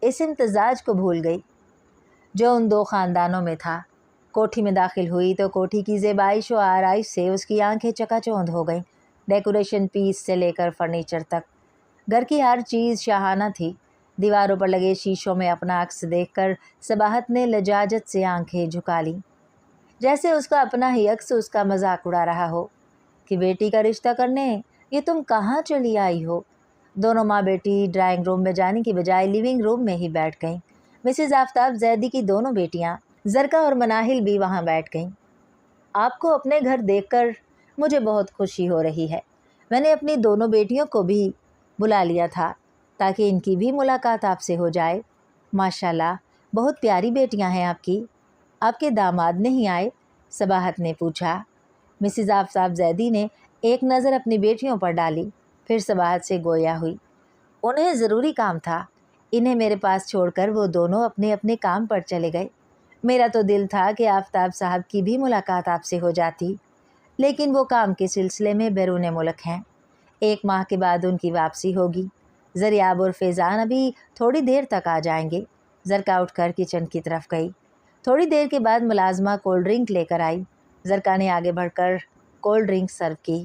Speaker 1: اس امتزاج کو بھول گئی جو ان دو خاندانوں میں تھا۔ کوٹھی میں داخل ہوئی تو کوٹھی کی زیبائش و آرائش سے اس کی آنکھیں چکا چوندھ ہو گئیں۔ ڈیکوریشن پیس سے لے کر فرنیچر تک گھر کی ہر چیز شاہانہ تھی۔ دیواروں پر لگے شیشوں میں اپنا عکس دیکھ کر صباحت نے لجاجت سے آنکھیں جھکا لیں، جیسے اس کا اپنا ہی عکس اس کا مذاق اڑا رہا ہو کہ بیٹی کا رشتہ کرنے یہ تم کہاں چلی آئی ہو۔ دونوں ماں بیٹی ڈرائنگ روم میں جانے کی بجائے لیونگ روم میں ہی بیٹھ گئیں۔ مسز آفتاب زیدی کی دونوں بیٹیاں زرکا اور مناہل بھی وہاں بیٹھ گئیں۔ آپ کو اپنے گھر دیکھ کر مجھے بہت خوشی ہو رہی ہے۔ میں نے اپنی دونوں بیٹیوں کو بھی بلا لیا تھا تاکہ ان کی بھی ملاقات آپ سے ہو جائے۔ ماشاءاللہ، بہت پیاری بیٹیاں ہیں آپ کی۔ آپ کے داماد نہیں آئے؟ صباحت نے پوچھا۔ مسز آفتاب زیدی نے ایک نظر اپنی بیٹیوں پر ڈالی، پھر صباحت سے گویا ہوئی۔ انہیں ضروری کام تھا، انہیں میرے پاس چھوڑ کر وہ دونوں اپنے اپنے کام پر چلے گئے۔ میرا تو دل تھا کہ آفتاب صاحب کی بھی ملاقات آپ سے ہو جاتی، لیکن وہ کام کے سلسلے میں بیرون ملک ہیں۔ 1 ماہ کے بعد ان کی واپسی ہوگی۔ زریاب اور فیضان ابھی تھوڑی دیر تک آ جائیں گے۔ زرکا اٹھ کر کچن کی طرف گئی۔ تھوڑی دیر کے بعد ملازمہ کولڈ ڈرنک لے کر آئی۔ زرکا نے آگے بڑھ کر کولڈ ڈرنک سرو کی۔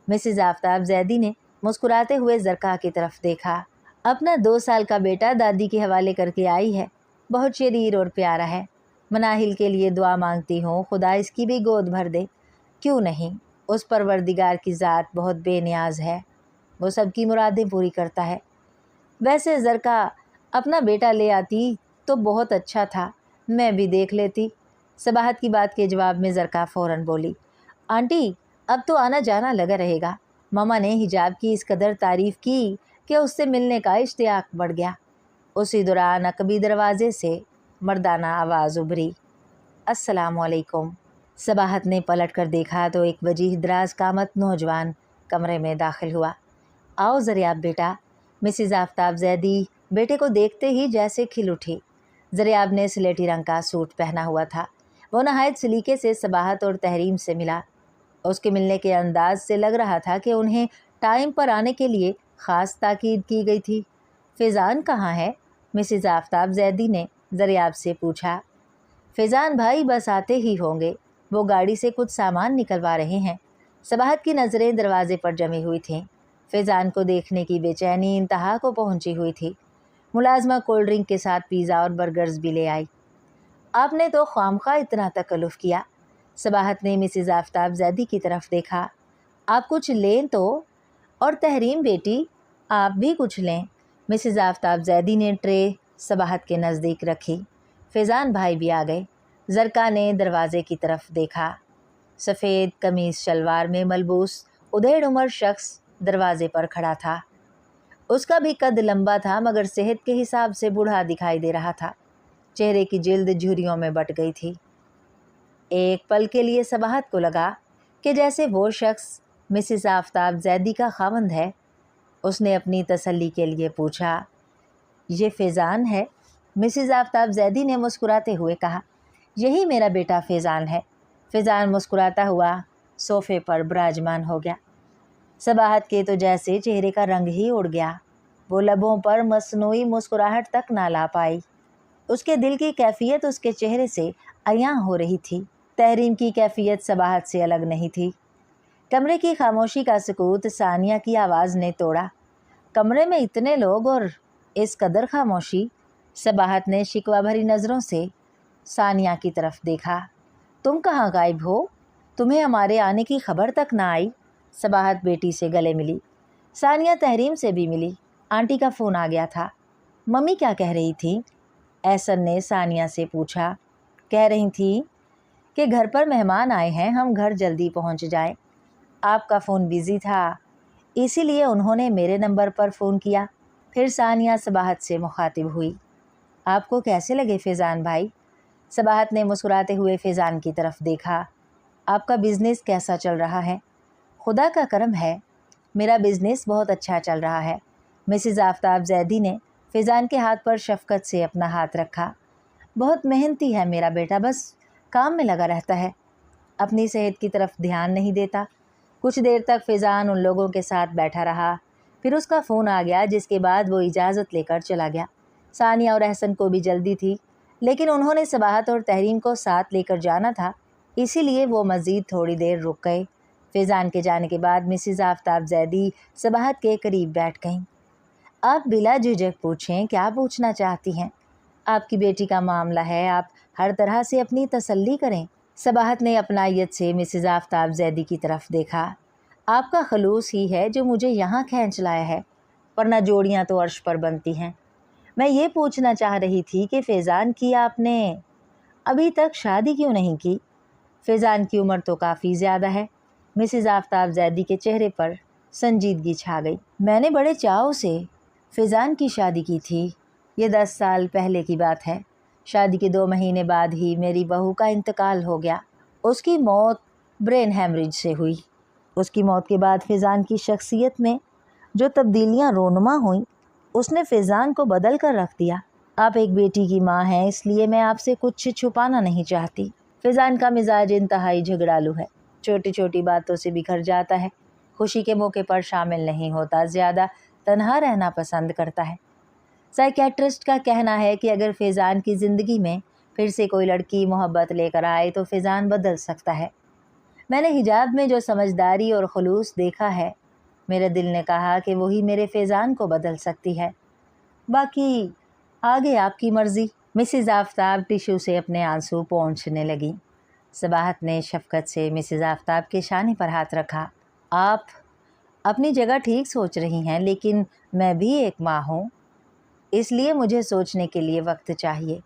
Speaker 1: مسز آفتاب زیدی نے مسکراتے ہوئے زرکا کی طرف دیکھا۔ اپنا 2 سال کا بیٹا دادی کے حوالے کر کے آئی ہے، بہت شریر اور پیارا ہے۔ مناہل کے لیے دعا مانگتی ہوں، خدا اس کی بھی گود بھر دے۔ کیوں نہیں، اس پروردگار کی ذات بہت بے نیاز ہے، وہ سب کی مرادیں پوری کرتا ہے۔ ویسے زرکا اپنا بیٹا لے آتی تو بہت اچھا تھا، میں بھی دیکھ لیتی۔ صباحت کی بات کے جواب میں زرکا فوراً بولی، آنٹی اب تو آنا جانا لگا رہے گا۔ ماما نے حجاب کی اس قدر تعریف کی کہ اس سے ملنے کا اشتیاق بڑھ گیا۔ اسی دوران عقبی دروازے سے مردانہ آواز ابھری، السلام علیکم۔ صباحت نے پلٹ کر دیکھا تو ایک وجیح دراز قامت نوجوان کمرے میں داخل ہوا۔ آؤ زریاب بیٹا۔ مسز آفتاب زیدی بیٹے کو دیکھتے ہی جیسے کھل اٹھی۔ زریاب نے سلیٹی رنگ کا سوٹ پہنا ہوا تھا۔ وہ نہایت سلیقے سے صباحت اور تحریم سے ملا۔ اس کے ملنے کے انداز سے لگ رہا تھا کہ انہیں ٹائم پر آنے کے لیے خاص تاکید کی گئی تھی۔ فیضان کہاں ہے؟ مسز آفتاب زیدی نے زریاب سے پوچھا۔ فیضان بھائی بس آتے ہی ہوں گے، وہ گاڑی سے کچھ سامان نکلوا رہے ہیں۔ صباحت کی نظریں دروازے پر جمی ہوئی تھیں۔ فیضان کو دیکھنے کی بے چینی انتہا کو پہنچی ہوئی تھی۔ ملازمہ کولڈ ڈرنک کے ساتھ پیزا اور برگرز بھی لے آئی۔ آپ نے تو خواہ مخواہ اتنا تکلف کیا۔ صباحت نے مسز آفتاب زیدی کی طرف دیکھا۔ आप कुछ लें तो, और तहरीम बेटी आप भी कुछ लें। मिसेज़ आफ्ताब ज़ैदी ने ट्रे सबाहत के नज़दीक रखी। फैज़ान भाई भी आ गए। ज़रका ने दरवाज़े की तरफ देखा। सफ़ेद कमीज़ शलवार में मलबूस उधेड़ उम्र शख्स दरवाज़े पर खड़ा था। उसका भी कद लंबा था मगर सेहत के हिसाब से बूढ़ा दिखाई दे रहा था। चेहरे की जिल्द झुर्रियों में बट गई थी। एक पल के लिए सबाहत को लगा कि जैसे वो शख्स मिसेस आफ्ताब ज़ैदी का खावंद है। उसने अपनी तसल्ली के लिए पूछा, ये फैज़ान है? मिसेस आफ्ताब ज़ैदी ने मुस्कुराते हुए कहा, यही मेरा बेटा फैज़ान है। फैज़ान मुस्कुराता हुआ सोफ़े पर विराजमान हो गया। सबाहत के तो जैसे चेहरे का रंग ही उड़ गया। वो लबों पर मसनूई मुस्कुराहट तक ना ला पाई। उसके दिल की कैफियत उसके चेहरे से अयां हो रही थी। तहरीम की कैफियत सबाहत से अलग नहीं थी। कमरे की खामोशी का सुकूत सानिया की आवाज़ ने तोड़ा। कमरे में इतने लोग और इस कदर खामोशी। सबाहत ने शिकवा भरी नज़रों से सानिया की तरफ देखा। तुम कहाँ गायब हो? तुम्हें हमारे आने की खबर तक ना आई। सबाहत बेटी से गले मिली। सानिया तहरीम से भी मिली। आंटी का फ़ोन आ गया था। मम्मी क्या कह रही थी? एहसन ने सानिया से पूछा। कह रही थी कि घर पर मेहमान आए हैं, हम घर जल्दी पहुंच जाएं। आपका फ़ोन बिज़ी था, इसीलिए उन्होंने मेरे नंबर पर फ़ोन किया। फिर सानिया सबाहत से मुखातिब हुई। आपको कैसे लगे फैज़ान भाई? सबाहत ने मुस्कुराते हुए फैज़ान की तरफ देखा। आपका बिज़नेस कैसा चल रहा है? खुदा का करम है, मेरा बिज़नेस बहुत अच्छा चल रहा है। मिसेज़ आफ्ताब ज़ैदी ने फैज़ान के हाथ पर शफ़क़त से अपना हाथ रखा। बहुत मेहनती है मेरा बेटा, बस काम में लगा रहता है, अपनी सेहत की तरफ ध्यान नहीं देता। कुछ देर तक फैज़ान उन लोगों के साथ बैठा रहा। फिर उसका फ़ोन आ गया, जिसके बाद वो इजाज़त लेकर चला गया। सानिया और एहसन को भी जल्दी थी, लेकिन उन्होंने सबाहत और तहरीम को साथ लेकर जाना था, इसीलिए वो मज़ीद थोड़ी देर रुक गए। फैज़ान के जाने के बाद मिसेज़ आफ्ताब ज़ैदी सबाहत के करीब बैठ गईं। आप बिला झिझक पूछें, क्या पूछना चाहती हैं? आपकी बेटी का मामला है, आप हर तरह से अपनी तसल्ली करें। सबाहत ने अपनायत से मिसेज़ आफ्ताब ज़ैदी की तरफ देखा। आपका खलूस ही है जो मुझे यहाँ खींच लाया है, वरना जोड़ियाँ तो अर्श पर बनती हैं। मैं ये पूछना चाह रही थी कि फैज़ान की आपने अभी तक शादी क्यों नहीं की? फैज़ान की उम्र तो काफ़ी ज़्यादा है। मिसेज़ आफ्ताब ज़ैदी के चेहरे पर संजीदगी छा गई। मैंने बड़े चाव से फैज़ान की शादी की थी। ये 10 साल पहले की बात है। शादी के 2 महीने बाद ही मेरी बहू का इंतकाल हो गया। उसकी मौत ब्रेन हेमरेज से हुई। उसकी मौत के बाद फैज़ान की शख्सियत में जो तब्दीलियाँ रोनुमा हुईं, उसने फैज़ान को बदल कर रख दिया। आप एक बेटी की माँ हैं, इसलिए मैं आपसे कुछ छुपाना नहीं चाहती। फैज़ान का मिजाज इंतहाई झगड़ालू है, छोटी छोटी बातों से बिखर जाता है, खुशी के मौके पर शामिल नहीं होता, ज़्यादा तन्हा रहना पसंद करता है। साइकियाट्रिस्ट का कहना है कि अगर फैज़ान की ज़िंदगी में फिर से कोई लड़की मोहब्बत लेकर आए तो फैज़ान बदल सकता है। मैंने हिजाब में जो समझदारी और खुलूस देखा है, मेरे दिल ने कहा कि वही मेरे फैज़ान को बदल सकती है। बाकी आगे आपकी मर्ज़ी। मिसेज़ आफ्ताब टिश्यू से अपने आंसू पोंछने लगी। सबाहत ने शफ़क़त से मिसेज़ आफ्ताब के शाने पर हाथ रखा। आप अपनी जगह ठीक सोच रही हैं, लेकिन मैं भी एक माँ हूँ, इसलिए मुझे सोचने के लिए वक्त चाहिए।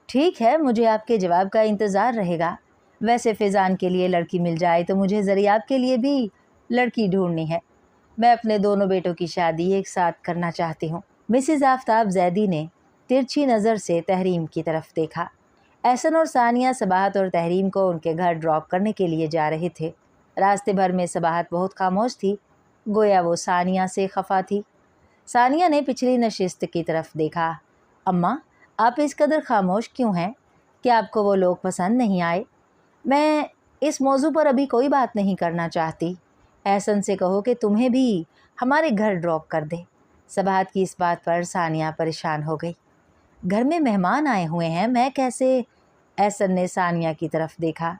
Speaker 1: ठीक है, मुझे आपके जवाब का इंतज़ार रहेगा। वैसे फैज़ान के लिए लड़की मिल जाए तो मुझे ज़रियाब के लिए भी लड़की ढूंढनी है। मैं अपने दोनों बेटों की शादी एक साथ करना चाहती हूँ। मिसेज़ आफ्ताब ज़ैदी ने तिरछी नज़र से तहरीम की तरफ देखा। एहसन और सानिया सबाहत और तहरीम को उनके घर ड्रॉप करने के लिए जा रहे थे। रास्ते भर में सबाहत बहुत खामोश थी, गोया वो सानिया से खफा थी। सानिया ने पिछली नशिस्त की तरफ देखा। अम्मा, आप इस कदर खामोश क्यों हैं? क्या आपको वो लोग पसंद नहीं आए? मैं इस मौजू पर अभी कोई बात नहीं करना चाहती। एहसन से कहो कि तुम्हें भी हमारे घर ड्रॉप कर दे। सबाहत की इस बात पर सानिया परेशान हो गई। घर में मेहमान आए हुए हैं, मैं कैसे? एहसन ने सानिया की तरफ देखा।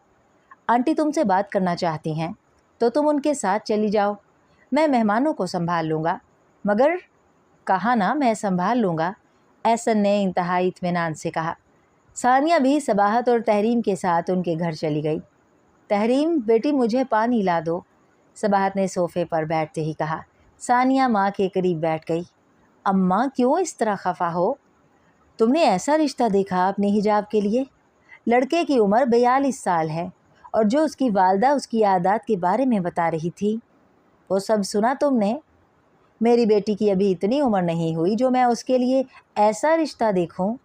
Speaker 1: आंटी तुमसे बात करना चाहती हैं तो तुम उनके साथ चली जाओ, मैं मेहमानों को संभाल लूँगा। मगर कहा ना, मैं संभाल लूँगा, एहसन ने इंतहाई इत्मीनान से कहा। सानिया भी सबाहत और तहरीम के साथ उनके घर चली गई। तहरीम बेटी, मुझे पानी ला दो। सबाहत ने सोफे पर बैठते ही कहा। सानिया माँ के करीब बैठ गई। अम्मा क्यों इस तरह खफा हो? तुमने ऐसा रिश्ता देखा अपने हिजाब के लिए? लड़के की उम्र 42 साल है और जो उसकी वालदा उसकी आदत के बारे में बता रही थी वो सब सुना तुमने? मेरी बेटी की अभी इतनी उम्र नहीं हुई जो मैं उसके लिए ऐसा रिश्ता देखूं।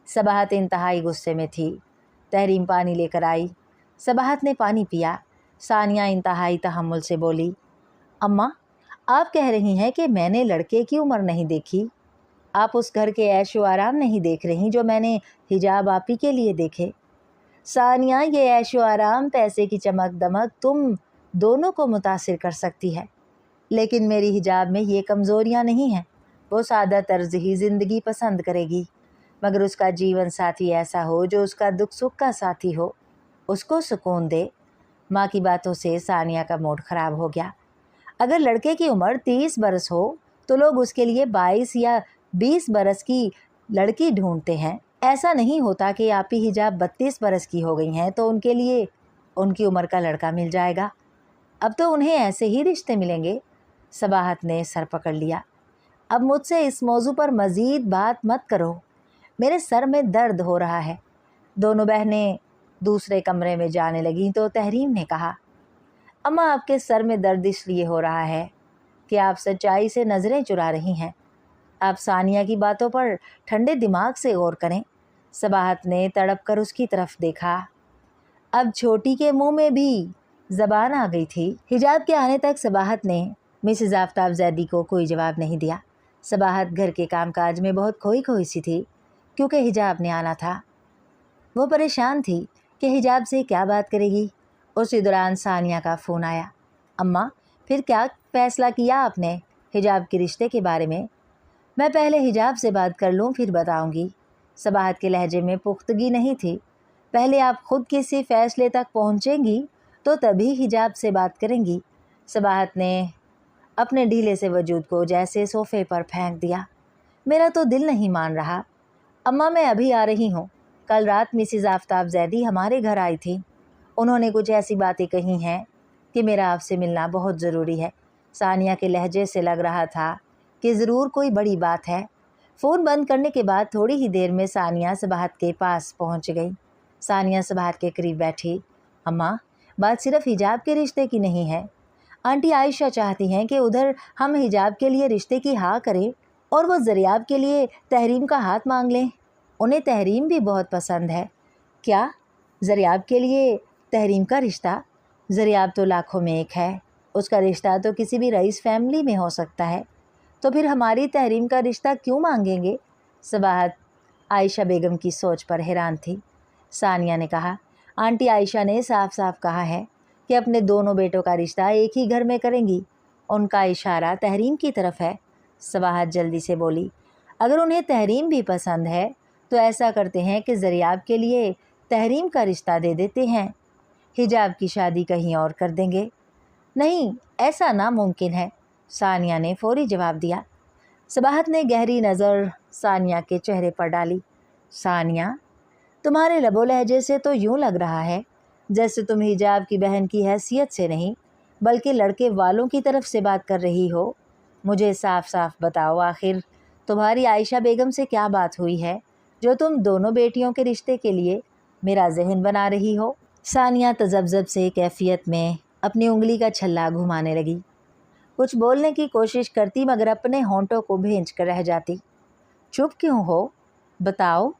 Speaker 1: सबाहत इंतहाई गुस्से में थी। तहरीम पानी लेकर आई। सबाहत ने पानी पिया। सानिया इंतहाई तहम्मुल से बोली, अम्मा आप कह रही हैं कि मैंने लड़के की उम्र नहीं देखी। आप उस घर के ऐशो आराम नहीं देख रही जो मैंने हिजाब आपी के लिए देखे। सानिया, ये ऐशो आराम, पैसे की चमक दमक तुम दोनों को मुतासिर कर सकती है, लेकिन मेरी हिजाब में ये कमज़ोरियाँ नहीं हैं। वो सादा तर्ज ही ज़िंदगी पसंद करेगी, मगर उसका जीवन साथी ऐसा हो जो उसका दुख सुख का साथी हो, उसको सुकून दे। माँ की बातों से सानिया का मूड ख़राब हो गया। अगर लड़के की उम्र 30 बरस हो तो लोग उसके लिए 22 या 20 बरस की लड़की ढूंढते हैं। ऐसा नहीं होता कि आप ही हिजाब 32 बरस की हो गई हैं तो उनके लिए उनकी उम्र का लड़का मिल जाएगा। अब तो उन्हें ऐसे ही रिश्ते मिलेंगे। सबाहत ने सर पकड़ लिया। अब मुझसे इस मौजू पर मज़ीद बात मत करो, मेरे सर में दर्द हो रहा है। दोनों बहनें दूसरे कमरे में जाने लगीं तो तहरीम ने कहा, अम्मा आपके सर में दर्द इसलिए हो रहा है कि आप सच्चाई से नज़रें चुरा रही हैं। आप सानिया की बातों पर ठंडे दिमाग से गौर करें। सबाहत ने तड़प कर उसकी तरफ देखा। अब छोटी के मुंह में भी ज़बान आ गई थी। हिजाब के आने तक सबाहत ने मिसेज़ आफ़ताब ज़ैदी को कोई जवाब नहीं दिया। सबाहत घर के कामकाज में बहुत खोई खोई सी थी क्योंकि हिजाब ने आना था। वो परेशान थी कि हिजाब से क्या बात करेगी। उसी दौरान सानिया का फ़ोन आया। अम्मा फिर क्या फ़ैसला किया आपने हिजाब के रिश्ते के बारे में? मैं पहले हिजाब से बात कर लूँ फिर बताऊँगी। सबाहत के लहजे में पुख्तगी नहीं थी। पहले आप खुद किसी फ़ैसले तक पहुँचेंगी तो तभी हिजाब से बात करेंगी। सबाहत ने अपने ढीले से वजूद को जैसे सोफ़े पर फेंक दिया। मेरा तो दिल नहीं मान रहा। अम्मा मैं अभी आ रही हूँ। कल रात मिसेज़ आफ़ताब ज़ैदी हमारे घर आई थी। उन्होंने कुछ ऐसी बातें कही हैं कि मेरा आपसे मिलना बहुत ज़रूरी है। सानिया के लहजे से लग रहा था कि ज़रूर कोई बड़ी बात है। फ़ोन बंद करने के बाद थोड़ी ही देर में सानिया सबाहत के पास पहुंच गई। सानिया सबाहत के करीब बैठी। अम्मा बात सिर्फ हिजाब के रिश्ते की नहीं है। आंटी आयशा चाहती हैं कि उधर हम हिजाब के लिए रिश्ते की हाँ करें और वो ज़रियाब के लिए तहरीम का हाथ मांग लें। उन्हें तहरीम भी बहुत पसंद है। क्या ज़रियाब के लिए तहरीम का रिश्ता? ज़रियाब तो लाखों में एक है। उसका रिश्ता तो किसी भी रईस फैमिली में हो सकता है, तो फिर हमारी तहरीम का रिश्ता क्यों मांगेंगे? सबाहत आयशा बेगम की सोच पर हैरान थी। सानिया ने कहा, आंटी आयशा ने साफ साफ कहा है कि अपने दोनों बेटों का रिश्ता एक ही घर में करेंगी। उनका इशारा तहरीम की तरफ है। सबाहत जल्दी से बोली, अगर उन्हें तहरीम भी पसंद है तो ऐसा करते हैं कि ज़रियाब के लिए तहरीम का रिश्ता दे देते हैं, हिजाब की शादी कहीं और कर देंगे। नहीं, ऐसा नामुमकिन है, सानिया ने फौरी जवाब दिया। सबाहत ने गहरी नज़र सानिया के चेहरे पर डाली। सानिया, तुम्हारे लबो लहजे से तो यूँ लग रहा है जैसे तुम हिजाब की बहन की हैसियत से नहीं बल्कि लड़के वालों की तरफ से बात कर रही हो। मुझे साफ साफ बताओ, आखिर तुम्हारी आयशा बेगम से क्या बात हुई है जो तुम दोनों बेटियों के रिश्ते के लिए मेरा जहन बना रही हो? सानिया तजब्जब से कैफियत में अपनी उंगली का छल्ला घुमाने लगी। कुछ बोलने की कोशिश करती मगर अपने होंठों को भेंच कर रह जाती। चुप क्यों हो? बताओ,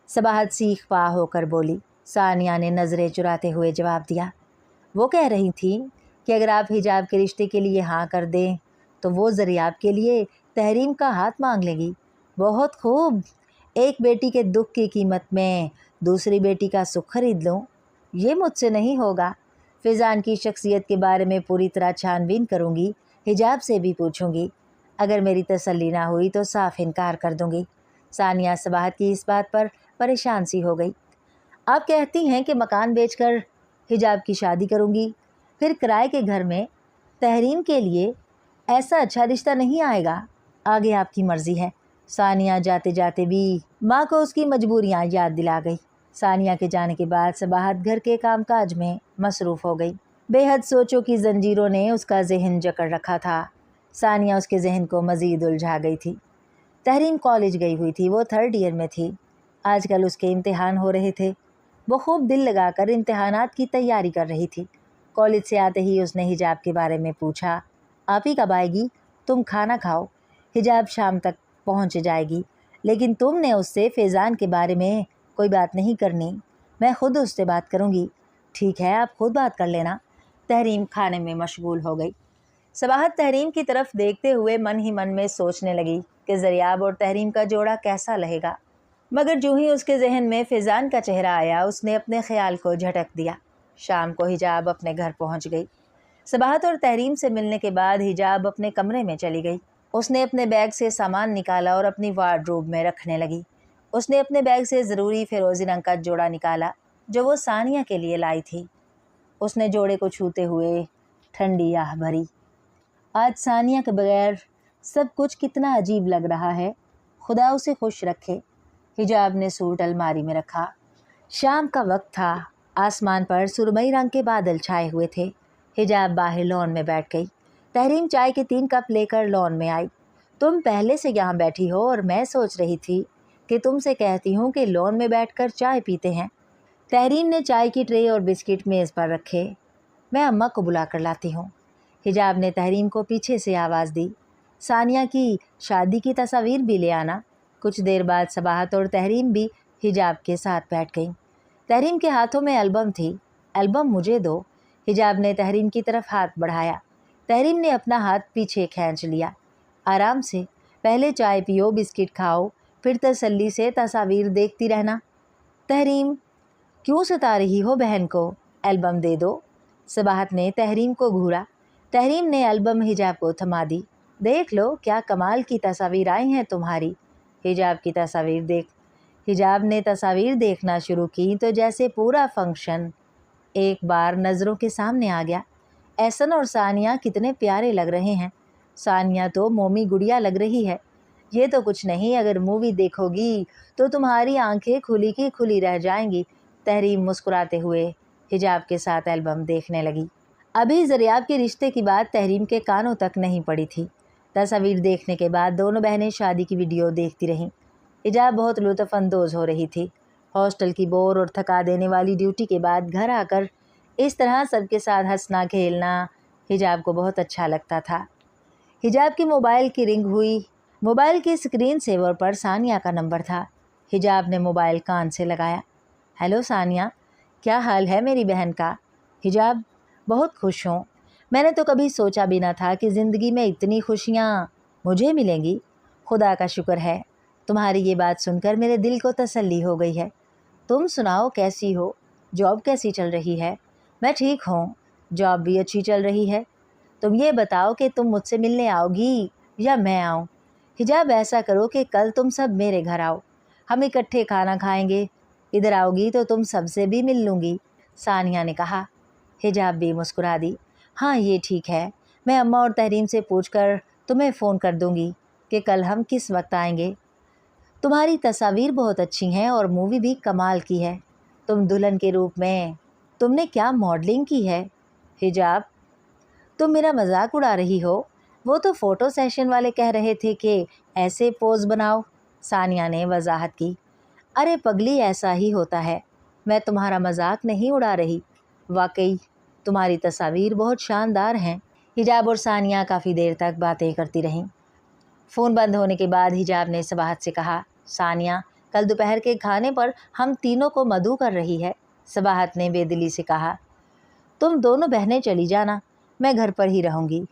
Speaker 1: सबाहत सीख पा होकर बोली। सानिया ने नज़रें चुराते हुए जवाब दिया। वो कह रही थी कि अगर आप हिजाब के रिश्ते के लिए हाँ कर दें तो वो ज़रियाब के लिए तहरीम का हाथ मांग लेगी। बहुत खूब, एक बेटी के दुख की कीमत में दूसरी बेटी का सुख खरीद लूँ। ये मुझसे नहीं होगा। फ़िज़ान की शख्सियत के बारे में पूरी तरह छानबीन करूँगी, हिजाब से भी पूछूँगी। अगर मेरी तसल्ली ना हुई तो साफ इनकार कर दूँगी। सानिया सबाहत की इस बात पर परेशान सी हो गई। आप कहती हैं कि मकान बेचकर हिजाब की शादी करूँगी, फिर किराए के घर में तहरीम के लिए ऐसा अच्छा रिश्ता नहीं आएगा। आगे आपकी मर्ज़ी है। सानिया जाते जाते भी माँ को उसकी मजबूरियाँ याद दिला गई। सानिया के जाने के बाद सबाहत घर के कामकाज में मसरूफ़ हो गई। बेहद सोचों की जंजीरों ने उसका जहन जकड़ रखा था। सानिया उसके जहन को मज़ीद उलझा गई थी। तहरीम कॉलेज गई हुई थी, वो 3rd ईयर में थी। आजकल उसके इम्तिहान हो रहे थे। वो खूब दिल लगाकर इम्तिहानात की तैयारी कर रही थी। कॉलेज से आते ही उसने हिजाब के बारे में पूछा। आप ही कब आएगी? तुम खाना खाओ, हिजाब शाम तक पहुंच जाएगी, लेकिन तुमने उससे फैज़ान के बारे में कोई बात नहीं करनी, मैं ख़ुद उससे बात करूँगी। ठीक है, आप खुद बात कर लेना। तहरीम खाने में मशगूल हो गई। सबाहत तहरीम की तरफ देखते हुए मन ही मन में सोचने लगी कि ज़रियाब और तहरीम का जोड़ा कैसा रहेगा। मगर जो ही उसके जहन में फैज़ान का चेहरा आया, उसने अपने ख्याल को झटक दिया। शाम को हिजाब अपने घर पहुंच गई। सबाहत और तहरीम से मिलने के बाद हिजाब अपने कमरे में चली गई। उसने अपने बैग से सामान निकाला और अपनी वार्डरोब में रखने लगी। उसने अपने बैग से ज़रूरी फिरोज़ी रंग का जोड़ा निकाला जो वो सानिया के लिए लाई थी। उसने जोड़े को छूते हुए ठंडी आह भरी। आज सानिया के बगैर सब कुछ कितना अजीब लग रहा है। खुदा उसे खुश रखे। हिजाब ने सूट अलमारी में रखा। शाम का वक्त था। आसमान पर सुरमई रंग के बादल छाए हुए थे। हिजाब बाहर लॉन में बैठ गई। तहरीम चाय के 3 कप लेकर लॉन में आई। तुम पहले से यहाँ बैठी हो और मैं सोच रही थी कि तुमसे कहती हूँ कि लॉन में बैठकर चाय पीते हैं। तहरीम ने चाय की ट्रे और बिस्किट मेज़ पर रखे। मैं अम्मा को बुला कर लाती हूँ। हिजाब ने तहरीम को पीछे से आवाज़ दी। सानिया की शादी की तस्वीर भी ले आना। कुछ देर बाद सबाहत और तहरीम भी हिजाब के साथ बैठ गईं। तहरीम के हाथों में एल्बम थी। एल्बम मुझे दो। हिजाब ने तहरीम की तरफ हाथ बढ़ाया। तहरीम ने अपना हाथ पीछे खींच लिया। आराम से, पहले चाय पियो, बिस्किट खाओ, फिर तसल्ली से तस्वीर देखती रहना। तहरीम, क्यों सता रही हो बहन को? एल्बम दे दो। सबाहत ने तहरीम को घूरा। तहरीम ने एल्बम हिजाब को थमा दी। देख लो क्या कमाल की तस्वीर आई हैं तुम्हारी। हिजाब की तस्वीर देख। हिजाब ने तस्वीर देखना शुरू की तो जैसे पूरा फंक्शन एक बार नज़रों के सामने आ गया। एहसन और सानिया कितने प्यारे लग रहे हैं। सानिया तो मोमी गुड़िया लग रही है। ये तो कुछ नहीं, अगर मूवी देखोगी तो तुम्हारी आंखें खुली की खुली रह जाएंगी। तहरीम मुस्कुराते हुए हिजाब के साथ एल्बम देखने लगी। अभी ज़रियाब के रिश्ते की बात तहरीम के कानों तक नहीं पड़ी थी। तस्वीर देखने के बाद दोनों बहनें शादी की वीडियो देखती रहीं। हिजाब बहुत लुत्फ़अंदोज़ हो रही थी। हॉस्टल की बोर और थका देने वाली ड्यूटी के बाद घर आकर इस तरह सबके साथ हंसना खेलना हिजाब को बहुत अच्छा लगता था। हिजाब की मोबाइल की रिंग हुई। मोबाइल की स्क्रीन सेवर पर सानिया का नंबर था। हिजाब ने मोबाइल कान से लगाया। हेलो सानिया, क्या हाल है मेरी बहन का? हिजाब, बहुत खुश हूँ। मैंने तो कभी सोचा भी ना था कि ज़िंदगी में इतनी खुशियाँ मुझे मिलेंगी। खुदा का शुक्र है। तुम्हारी ये बात सुनकर मेरे दिल को तसल्ली हो गई है। तुम सुनाओ, कैसी हो? जॉब कैसी चल रही है? मैं ठीक हूँ, जॉब भी अच्छी चल रही है। तुम ये बताओ कि तुम मुझसे मिलने आओगी या मैं आऊँ? हिजाब, ऐसा करो कि कल तुम सब मेरे घर आओ, हम इकट्ठे खाना खाएंगे। इधर आओगी तो तुम सबसे भी मिल लूँगी, सानिया ने कहा। हिजाब भी मुस्कुरा दी। हाँ, ये ठीक है। मैं अम्मा और तहरीम से पूछकर तुम्हें फ़ोन कर दूँगी कि कल हम किस वक्त आएंगे। तुम्हारी तस्वीर बहुत अच्छी हैं और मूवी भी कमाल की है। तुम दुल्हन के रूप में तुमने क्या मॉडलिंग की है। हिजाब, तुम मेरा मजाक उड़ा रही हो? वो तो फ़ोटो सेशन वाले कह रहे थे कि ऐसे पोज बनाओ, सानिया ने वजाहत की। अरे पगली, ऐसा ही होता है। मैं तुम्हारा मजाक नहीं उड़ा रही। वाकई तुम्हारी तस्वीर बहुत शानदार हैं। हिजाब और सानिया काफ़ी देर तक बातें करती रहीं। फ़ोन बंद होने के बाद हिजाब ने सबाहत से कहा, सानिया, कल दोपहर के खाने पर हम तीनों को मधु कर रही है। सबाहत ने बेदिली से कहा, तुम दोनों बहनें चली जाना, मैं घर पर ही रहूँगी।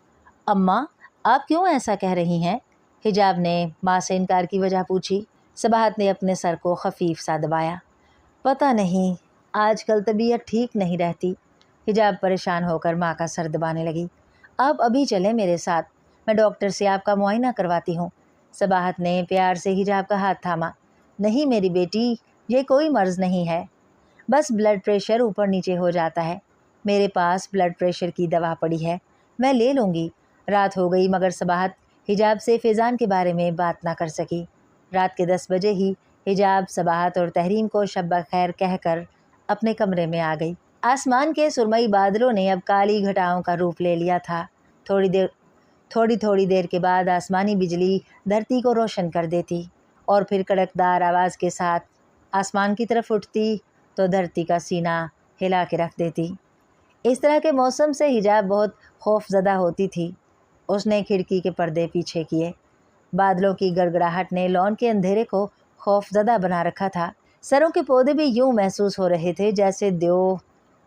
Speaker 1: अम्मा, आप क्यों ऐसा कह रही हैं? हिजाब ने माँ से इनकार की वजह पूछी। सबाहत ने अपने सर को खफीफ सा दबाया। पता नहीं, आजकल तबीयत ठीक नहीं रहती। हिजाब परेशान होकर माँ का सर दबाने लगी। आप अभी चलें मेरे साथ, मैं डॉक्टर से आपका मुआयना करवाती हूँ। सबाहत ने प्यार से हिजाब का हाथ थामा। नहीं मेरी बेटी, ये कोई मर्ज़ नहीं है, बस ब्लड प्रेशर ऊपर नीचे हो जाता है। मेरे पास ब्लड प्रेशर की दवा पड़ी है, मैं ले लूँगी। रात हो गई मगर सबाहत हिजाब से फैज़ान के बारे में बात ना कर सकी। रात के 10 बजे ही हिजाब सबाहत और तहरीम को शब खैर कहकर अपने कमरे में आ गई। आसमान के सुरमई बादलों ने अब काली घटाओं का रूप ले लिया था। थोड़ी देर के बाद आसमानी बिजली धरती को रोशन कर देती और फिर कड़कदार आवाज़ के साथ आसमान की तरफ उठती तो धरती का सीना हिला के रख देती। इस तरह के मौसम से हिजाब बहुत खौफज़दा होती थी। उसने खिड़की के पर्दे पीछे किए। बादलों की गड़गड़ाहट ने लॉन के अंधेरे को खौफज़दा बना रखा था। सरों के पौधे भी यूं महसूस हो रहे थे जैसे देव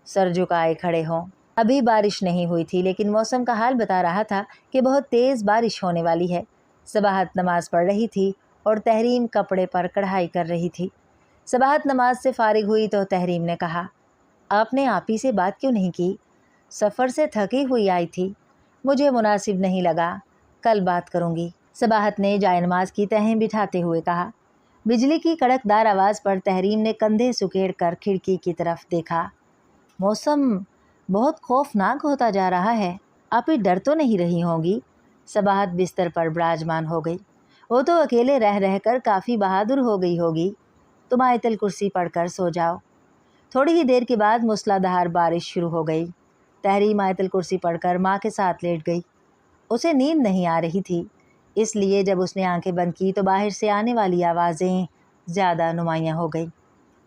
Speaker 1: सर झुकाए खड़े हों। अभी बारिश नहीं हुई थी, लेकिन मौसम का हाल बता रहा था कि बहुत तेज़ बारिश होने वाली है। सबाहत नमाज़ पढ़ रही थी और तहरीम कपड़े पर कढ़ाई कर रही थी। सबाहत नमाज से फारिग हुई तो तहरीम ने कहा, आपने आपी से बात क्यों नहीं की? सफ़र से थकी हुई आई थी, मुझे मुनासिब नहीं लगा, कल बात करूँगी। सबाहत ने जायनमाज की तहें बिठाते हुए कहा। बिजली की कड़कदार आवाज़ पर तहरीम ने कंधे सुकेड़ कर खिड़की की तरफ देखा। मौसम बहुत खौफनाक होता जा रहा है, आप ही डर तो नहीं रही होंगी? सबाहत बिस्तर पर विराजमान हो गई। वो तो अकेले रह रह कर काफ़ी बहादुर हो गई होगी। तुम आयतल कुर्सी पढ़कर सो जाओ। थोड़ी ही देर के बाद मूसलाधार बारिश शुरू हो गई। तहरीम आयतल कुर्सी पढ़कर माँ के साथ लेट गई। उसे नींद नहीं आ रही थी, इसलिए जब उसने आंखें बंद की तो बाहर से आने वाली आवाज़ें ज़्यादा नुमायाँ हो गई।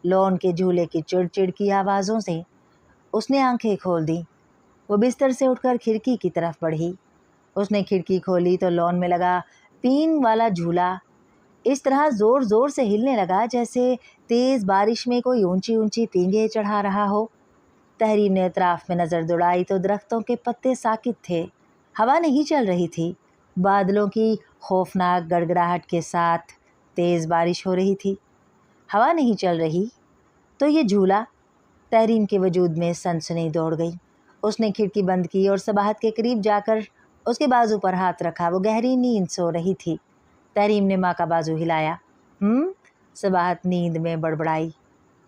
Speaker 1: लॉन के झूले की चिड़चिड़ की आवाज़ों से उसने आंखें खोल दी। वो बिस्तर से उठकर खिड़की की तरफ बढ़ी। उसने खिड़की खोली तो लॉन में लगा पीन वाला झूला इस तरह ज़ोर ज़ोर से हिलने लगा जैसे तेज़ बारिश में कोई ऊंची ऊंची पींगे चढ़ा रहा हो। तहरीम ने अतराफ में नज़र दौड़ाई तो दरख्तों के पत्ते साकित थे, हवा नहीं चल रही थी। बादलों की खौफनाक गड़गड़ाहट के साथ तेज़ बारिश हो रही थी। हवा नहीं चल रही तो ये झूला? तहरीम के वजूद में सनसनी दौड़ गई। उसने खिड़की बंद की और सबाहत के करीब जाकर उसके बाजू पर हाथ रखा। वो गहरी नींद सो रही थी। तहरीम ने माँ का बाजू हिलाया। सबाहत नींद में बड़बड़ाई,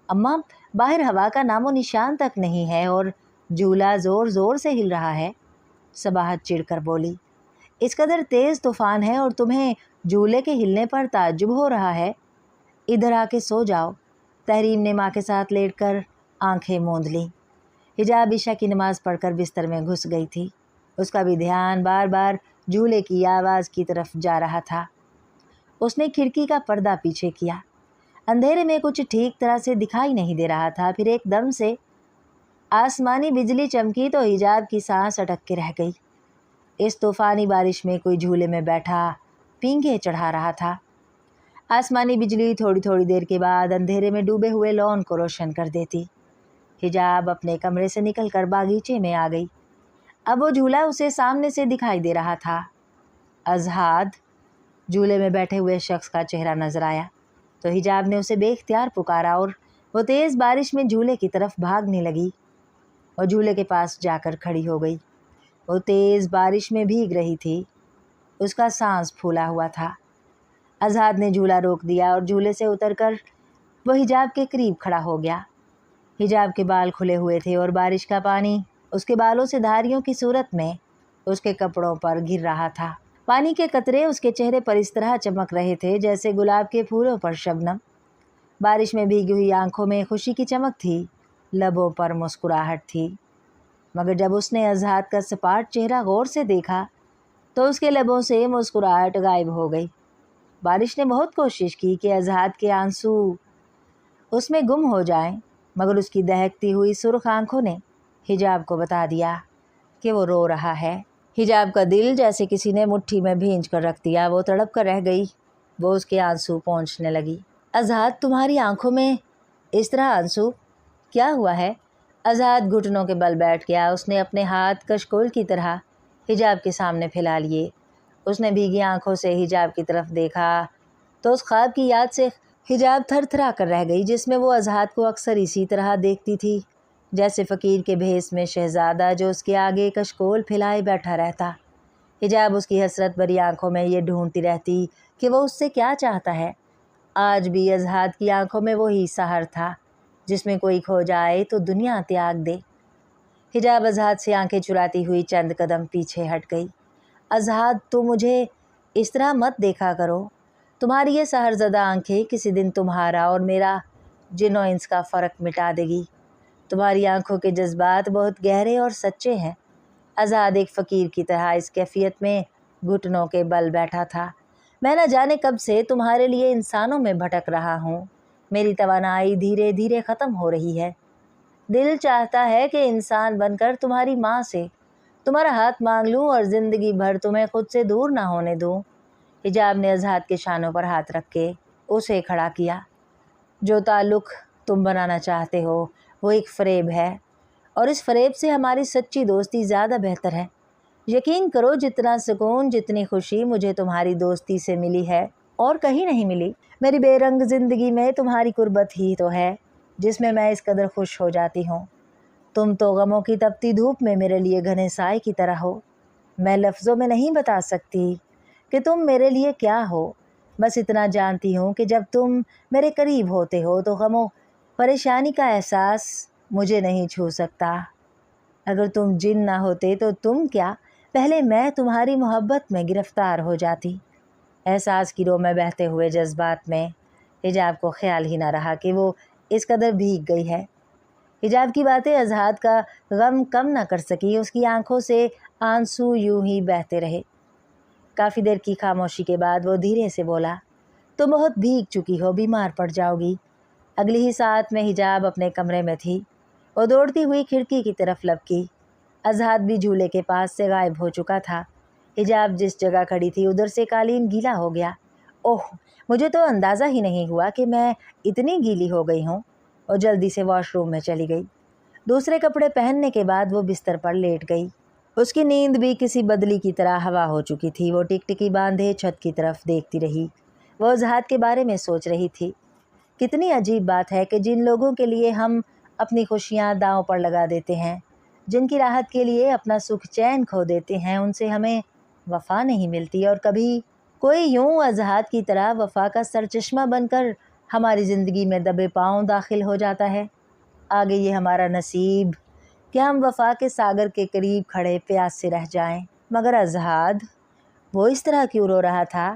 Speaker 1: अम्मा बाहर हवा का नामो निशान तक नहीं है और झूला ज़ोर ज़ोर से हिल रहा है। सबाहत चिढ़कर बोली, इस कदर तेज़ तूफ़ान है और तुम्हें झूले के हिलने पर ताज्जुब हो रहा है? इधर आके सो जाओ। तहरीम ने माँ के साथ लेटकर आंखें मूंद लीं। हिजाब इशा की नमाज़ पढ़कर बिस्तर में घुस गई थी। उसका भी ध्यान बार बार झूले की आवाज़ की तरफ जा रहा था। उसने खिड़की का पर्दा पीछे किया। अंधेरे में कुछ ठीक तरह से दिखाई नहीं दे रहा था। फिर एकदम से आसमानी बिजली चमकी तो हिजाब की सांस अटक के रह गई। इस तूफ़ानी बारिश में कोई झूले में बैठा पींगे चढ़ा रहा था। आसमानी बिजली थोड़ी थोड़ी देर के बाद अंधेरे में डूबे हुए लॉन को रोशन कर देती। हिजाब अपने कमरे से निकलकर बागीचे में आ गई। अब वो झूला उसे सामने से दिखाई दे रहा था। अजहाद, झूले में बैठे हुए शख्स का चेहरा नजर आया तो हिजाब ने उसे बेख्तियार पुकारा और वो तेज़ बारिश में झूले की तरफ भागने लगी और झूले के पास जाकर खड़ी हो गई। वो तेज़ बारिश में भीग रही थी। उसका सांस फूला हुआ था। अजहाद ने झूला रोक दिया और झूले से उतरकर वो हिजाब के करीब खड़ा हो गया। हिजाब के बाल खुले हुए थे और बारिश का पानी उसके बालों से धारियों की सूरत में उसके कपड़ों पर गिर रहा था। पानी के कतरे उसके चेहरे पर इस तरह चमक रहे थे जैसे गुलाब के फूलों पर शबनम। बारिश में भीगी हुई आंखों में खुशी की चमक थी, लबों पर मुस्कुराहट थी। मगर जब उसने अजहाद का सपाट चेहरा गौर से देखा तो उसके लबों से मुस्कुराहट गायब हो गई। बारिश ने बहुत कोशिश की कि अजहाद के आंसू उसमें गुम हो जाएं, मगर उसकी दहकती हुई सुर्ख आंखों ने हिजाब को बता दिया कि वो रो रहा है। हिजाब का दिल जैसे किसी ने मुट्ठी में भींच कर रख दिया। वो तड़प कर रह गई। वो उसके आंसू पोंछने लगी। अजहाद, तुम्हारी आंखों में इस तरह आंसू, क्या हुआ है? अजहाद घुटनों के बल बैठ गया। उसने अपने हाथ कशकोल की तरह हिजाब के सामने फैला लिए। उसने भीगी आंखों से हिजाब की तरफ देखा तो उस ख्वाब की याद से हिजाब थरथरा कर रह गई जिसमें वो अजहाद को अक्सर इसी तरह देखती थी, जैसे फ़कीर के भेस में शहज़ादा जो उसके आगे कशकोल फैलाए बैठा रहता। हिजाब उसकी हसरत भरी आंखों में ये ढूंढती रहती कि वो उससे क्या चाहता है। आज भी अजहाद की आंखों में वही सहर था जिसमें कोई खो जाए तो दुनिया त्याग दे। हिजाब अजहाद से आंखें चुराती हुई चंद कदम पीछे हट गई। अजहाद, तुम मुझे इस तरह मत देखा करो। तुम्हारी ये सहरज़दा आंखें किसी दिन तुम्हारा और मेरा जिन्नो इंस का फ़र्क मिटा देगी। تمہاری آنکھوں کے جذبات بہت گہرے اور سچے ہیں۔ آزاد ایک فقیر کی طرح اس کیفیت میں گھٹنوں کے بل بیٹھا تھا۔ میں نہ جانے کب سے تمہارے لیے انسانوں میں بھٹک رہا ہوں۔ میری توانائی دھیرے دھیرے ختم ہو رہی ہے۔ دل چاہتا ہے کہ انسان بن کر تمہاری ماں سے تمہارا ہاتھ مانگ لوں اور زندگی بھر تمہیں خود سے دور نہ ہونے دوں۔ حجاب نے اذہان کے شانوں پر ہاتھ رکھ کے اسے کھڑا کیا۔ جو تعلق تم بنانا چاہتے ہو وہ ایک فریب ہے، اور اس فریب سے ہماری سچی دوستی زیادہ بہتر ہے۔ یقین کرو جتنا سکون، جتنی خوشی مجھے تمہاری دوستی سے ملی ہے اور کہیں نہیں ملی۔ میری بے رنگ زندگی میں تمہاری قربت ہی تو ہے جس میں میں اس قدر خوش ہو جاتی ہوں۔ تم تو غموں کی تپتی دھوپ میں میرے لیے گھنے سائے کی طرح ہو۔ میں لفظوں میں نہیں بتا سکتی کہ تم میرے لیے کیا ہو، بس اتنا جانتی ہوں کہ جب تم میرے قریب ہوتے ہو تو غم و پریشانی کا احساس مجھے نہیں چھو سکتا۔ اگر تم جن نہ ہوتے تو تم کیا، پہلے میں تمہاری محبت میں گرفتار ہو جاتی۔ احساس کی رو میں بہتے ہوئے جذبات میں حجاب کو خیال ہی نہ رہا کہ وہ اس قدر بھیگ گئی ہے۔ حجاب کی باتیں اذہان کا غم کم نہ کر سکی۔ اس کی آنکھوں سے آنسو یوں ہی بہتے رہے۔ کافی دیر کی خاموشی کے بعد وہ دھیرے سے بولا، تم بہت بھیگ چکی ہو، بیمار پڑ جاؤ گی۔ اگلی ہی ساعت میں حجاب اپنے کمرے میں تھی۔ وہ دوڑتی ہوئی کھڑکی کی طرف لپکی۔ اذہان بھی جھولے کے پاس سے غائب ہو چکا تھا۔ حجاب جس جگہ کھڑی تھی ادھر سے قالین گیلا ہو گیا۔ اوہ، مجھے تو اندازہ ہی نہیں ہوا کہ میں اتنی گیلی ہو گئی ہوں۔ اور جلدی سے واش روم میں چلی گئی۔ دوسرے کپڑے پہننے کے بعد وہ بستر پر لیٹ گئی۔ اس کی نیند بھی کسی بدلی کی طرح ہوا ہو چکی تھی۔ وہ ٹکٹکی باندھے چھت کی طرف دیکھتی رہی۔ وہ اذہان کے بارے میں سوچ رہی تھی۔ کتنی عجیب بات ہے کہ جن لوگوں کے لیے ہم اپنی خوشیاں داؤں پر لگا دیتے ہیں، جن کی راحت کے لیے اپنا سکھ چین کھو دیتے ہیں، ان سے ہمیں وفا نہیں ملتی، اور کبھی کوئی یوں اذہان کی طرح وفا کا سرچشمہ بن کر ہماری زندگی میں دبے پاؤں داخل ہو جاتا ہے۔ آگے یہ ہمارا نصیب کہ ہم وفا کے ساگر کے قریب کھڑے پیاس سے رہ جائیں۔ مگر اذہان، وہ اس طرح کیوں رو رہا تھا؟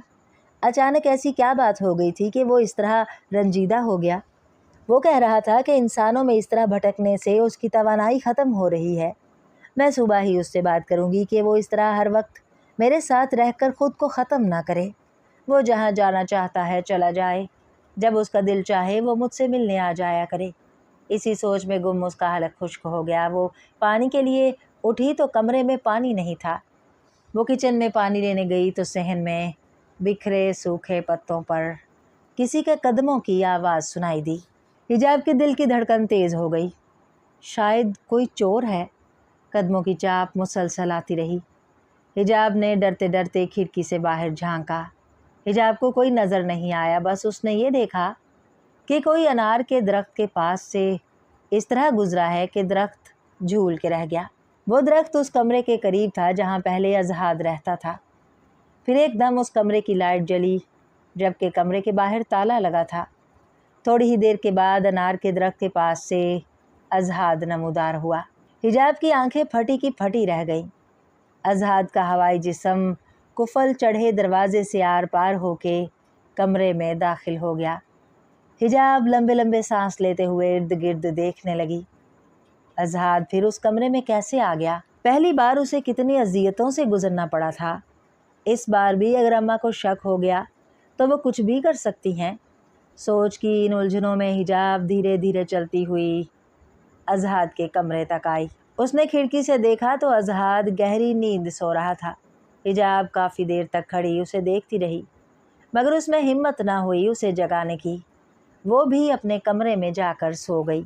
Speaker 1: اچانک ایسی کیا بات ہو گئی تھی کہ وہ اس طرح رنجیدہ ہو گیا؟ وہ کہہ رہا تھا کہ انسانوں میں اس طرح بھٹکنے سے اس کی توانائی ختم ہو رہی ہے۔ میں صبح ہی اس سے بات کروں گی کہ وہ اس طرح ہر وقت میرے ساتھ رہ کر خود کو ختم نہ کرے۔ وہ جہاں جانا چاہتا ہے چلا جائے، جب اس کا دل چاہے وہ مجھ سے ملنے آ جایا کرے۔ اسی سوچ میں گم اس کا حلق خشک ہو گیا۔ وہ پانی کے لیے اٹھی تو کمرے میں پانی نہیں تھا۔ وہ کچن میں پانی لینے گئی تو صحن میں بکھرے سوکھے پتوں پر کسی کے قدموں کی آواز سنائی دی۔ حجاب کے دل کی دھڑکن تیز ہو گئی۔ شاید کوئی چور ہے۔ قدموں کی چاپ مسلسل آتی رہی۔ حجاب نے ڈرتے ڈرتے کھڑکی سے باہر جھانکا۔ حجاب کو کوئی نظر نہیں آیا، بس اس نے یہ دیکھا کہ کوئی انار کے درخت کے پاس سے اس طرح گزرا ہے کہ درخت جھول کے رہ گیا۔ وہ درخت اس کمرے کے قریب تھا جہاں پہلے اذہان رہتا تھا۔ پھر ایک دم اس کمرے کی لائٹ جلی جبکہ کمرے کے باہر تالا لگا تھا۔ تھوڑی ہی دیر کے بعد انار کے درخت کے پاس سے اذہان نمودار ہوا۔ حجاب کی آنکھیں پھٹی کی پھٹی رہ گئیں۔ اذہان کا ہوائی جسم کفل چڑھے دروازے سے آر پار ہو کے کمرے میں داخل ہو گیا۔ حجاب لمبے لمبے سانس لیتے ہوئے ارد گرد دیکھنے لگی۔ اذہان پھر اس کمرے میں کیسے آ گیا؟ پہلی بار اسے کتنی اذیتوں سے گزرنا پڑا تھا۔ اس بار بھی اگر اماں کو شک ہو گیا تو وہ کچھ بھی کر سکتی ہیں۔ سوچ کی ان الجھنوں میں حجاب دھیرے دھیرے چلتی ہوئی اذہان کے کمرے تک آئی۔ اس نے کھڑکی سے دیکھا تو اذہان گہری نیند سو رہا تھا۔ حجاب کافی دیر تک کھڑی اسے دیکھتی رہی، مگر اس میں ہمت نہ ہوئی اسے جگانے کی۔ وہ بھی اپنے کمرے میں جا کر سو گئی۔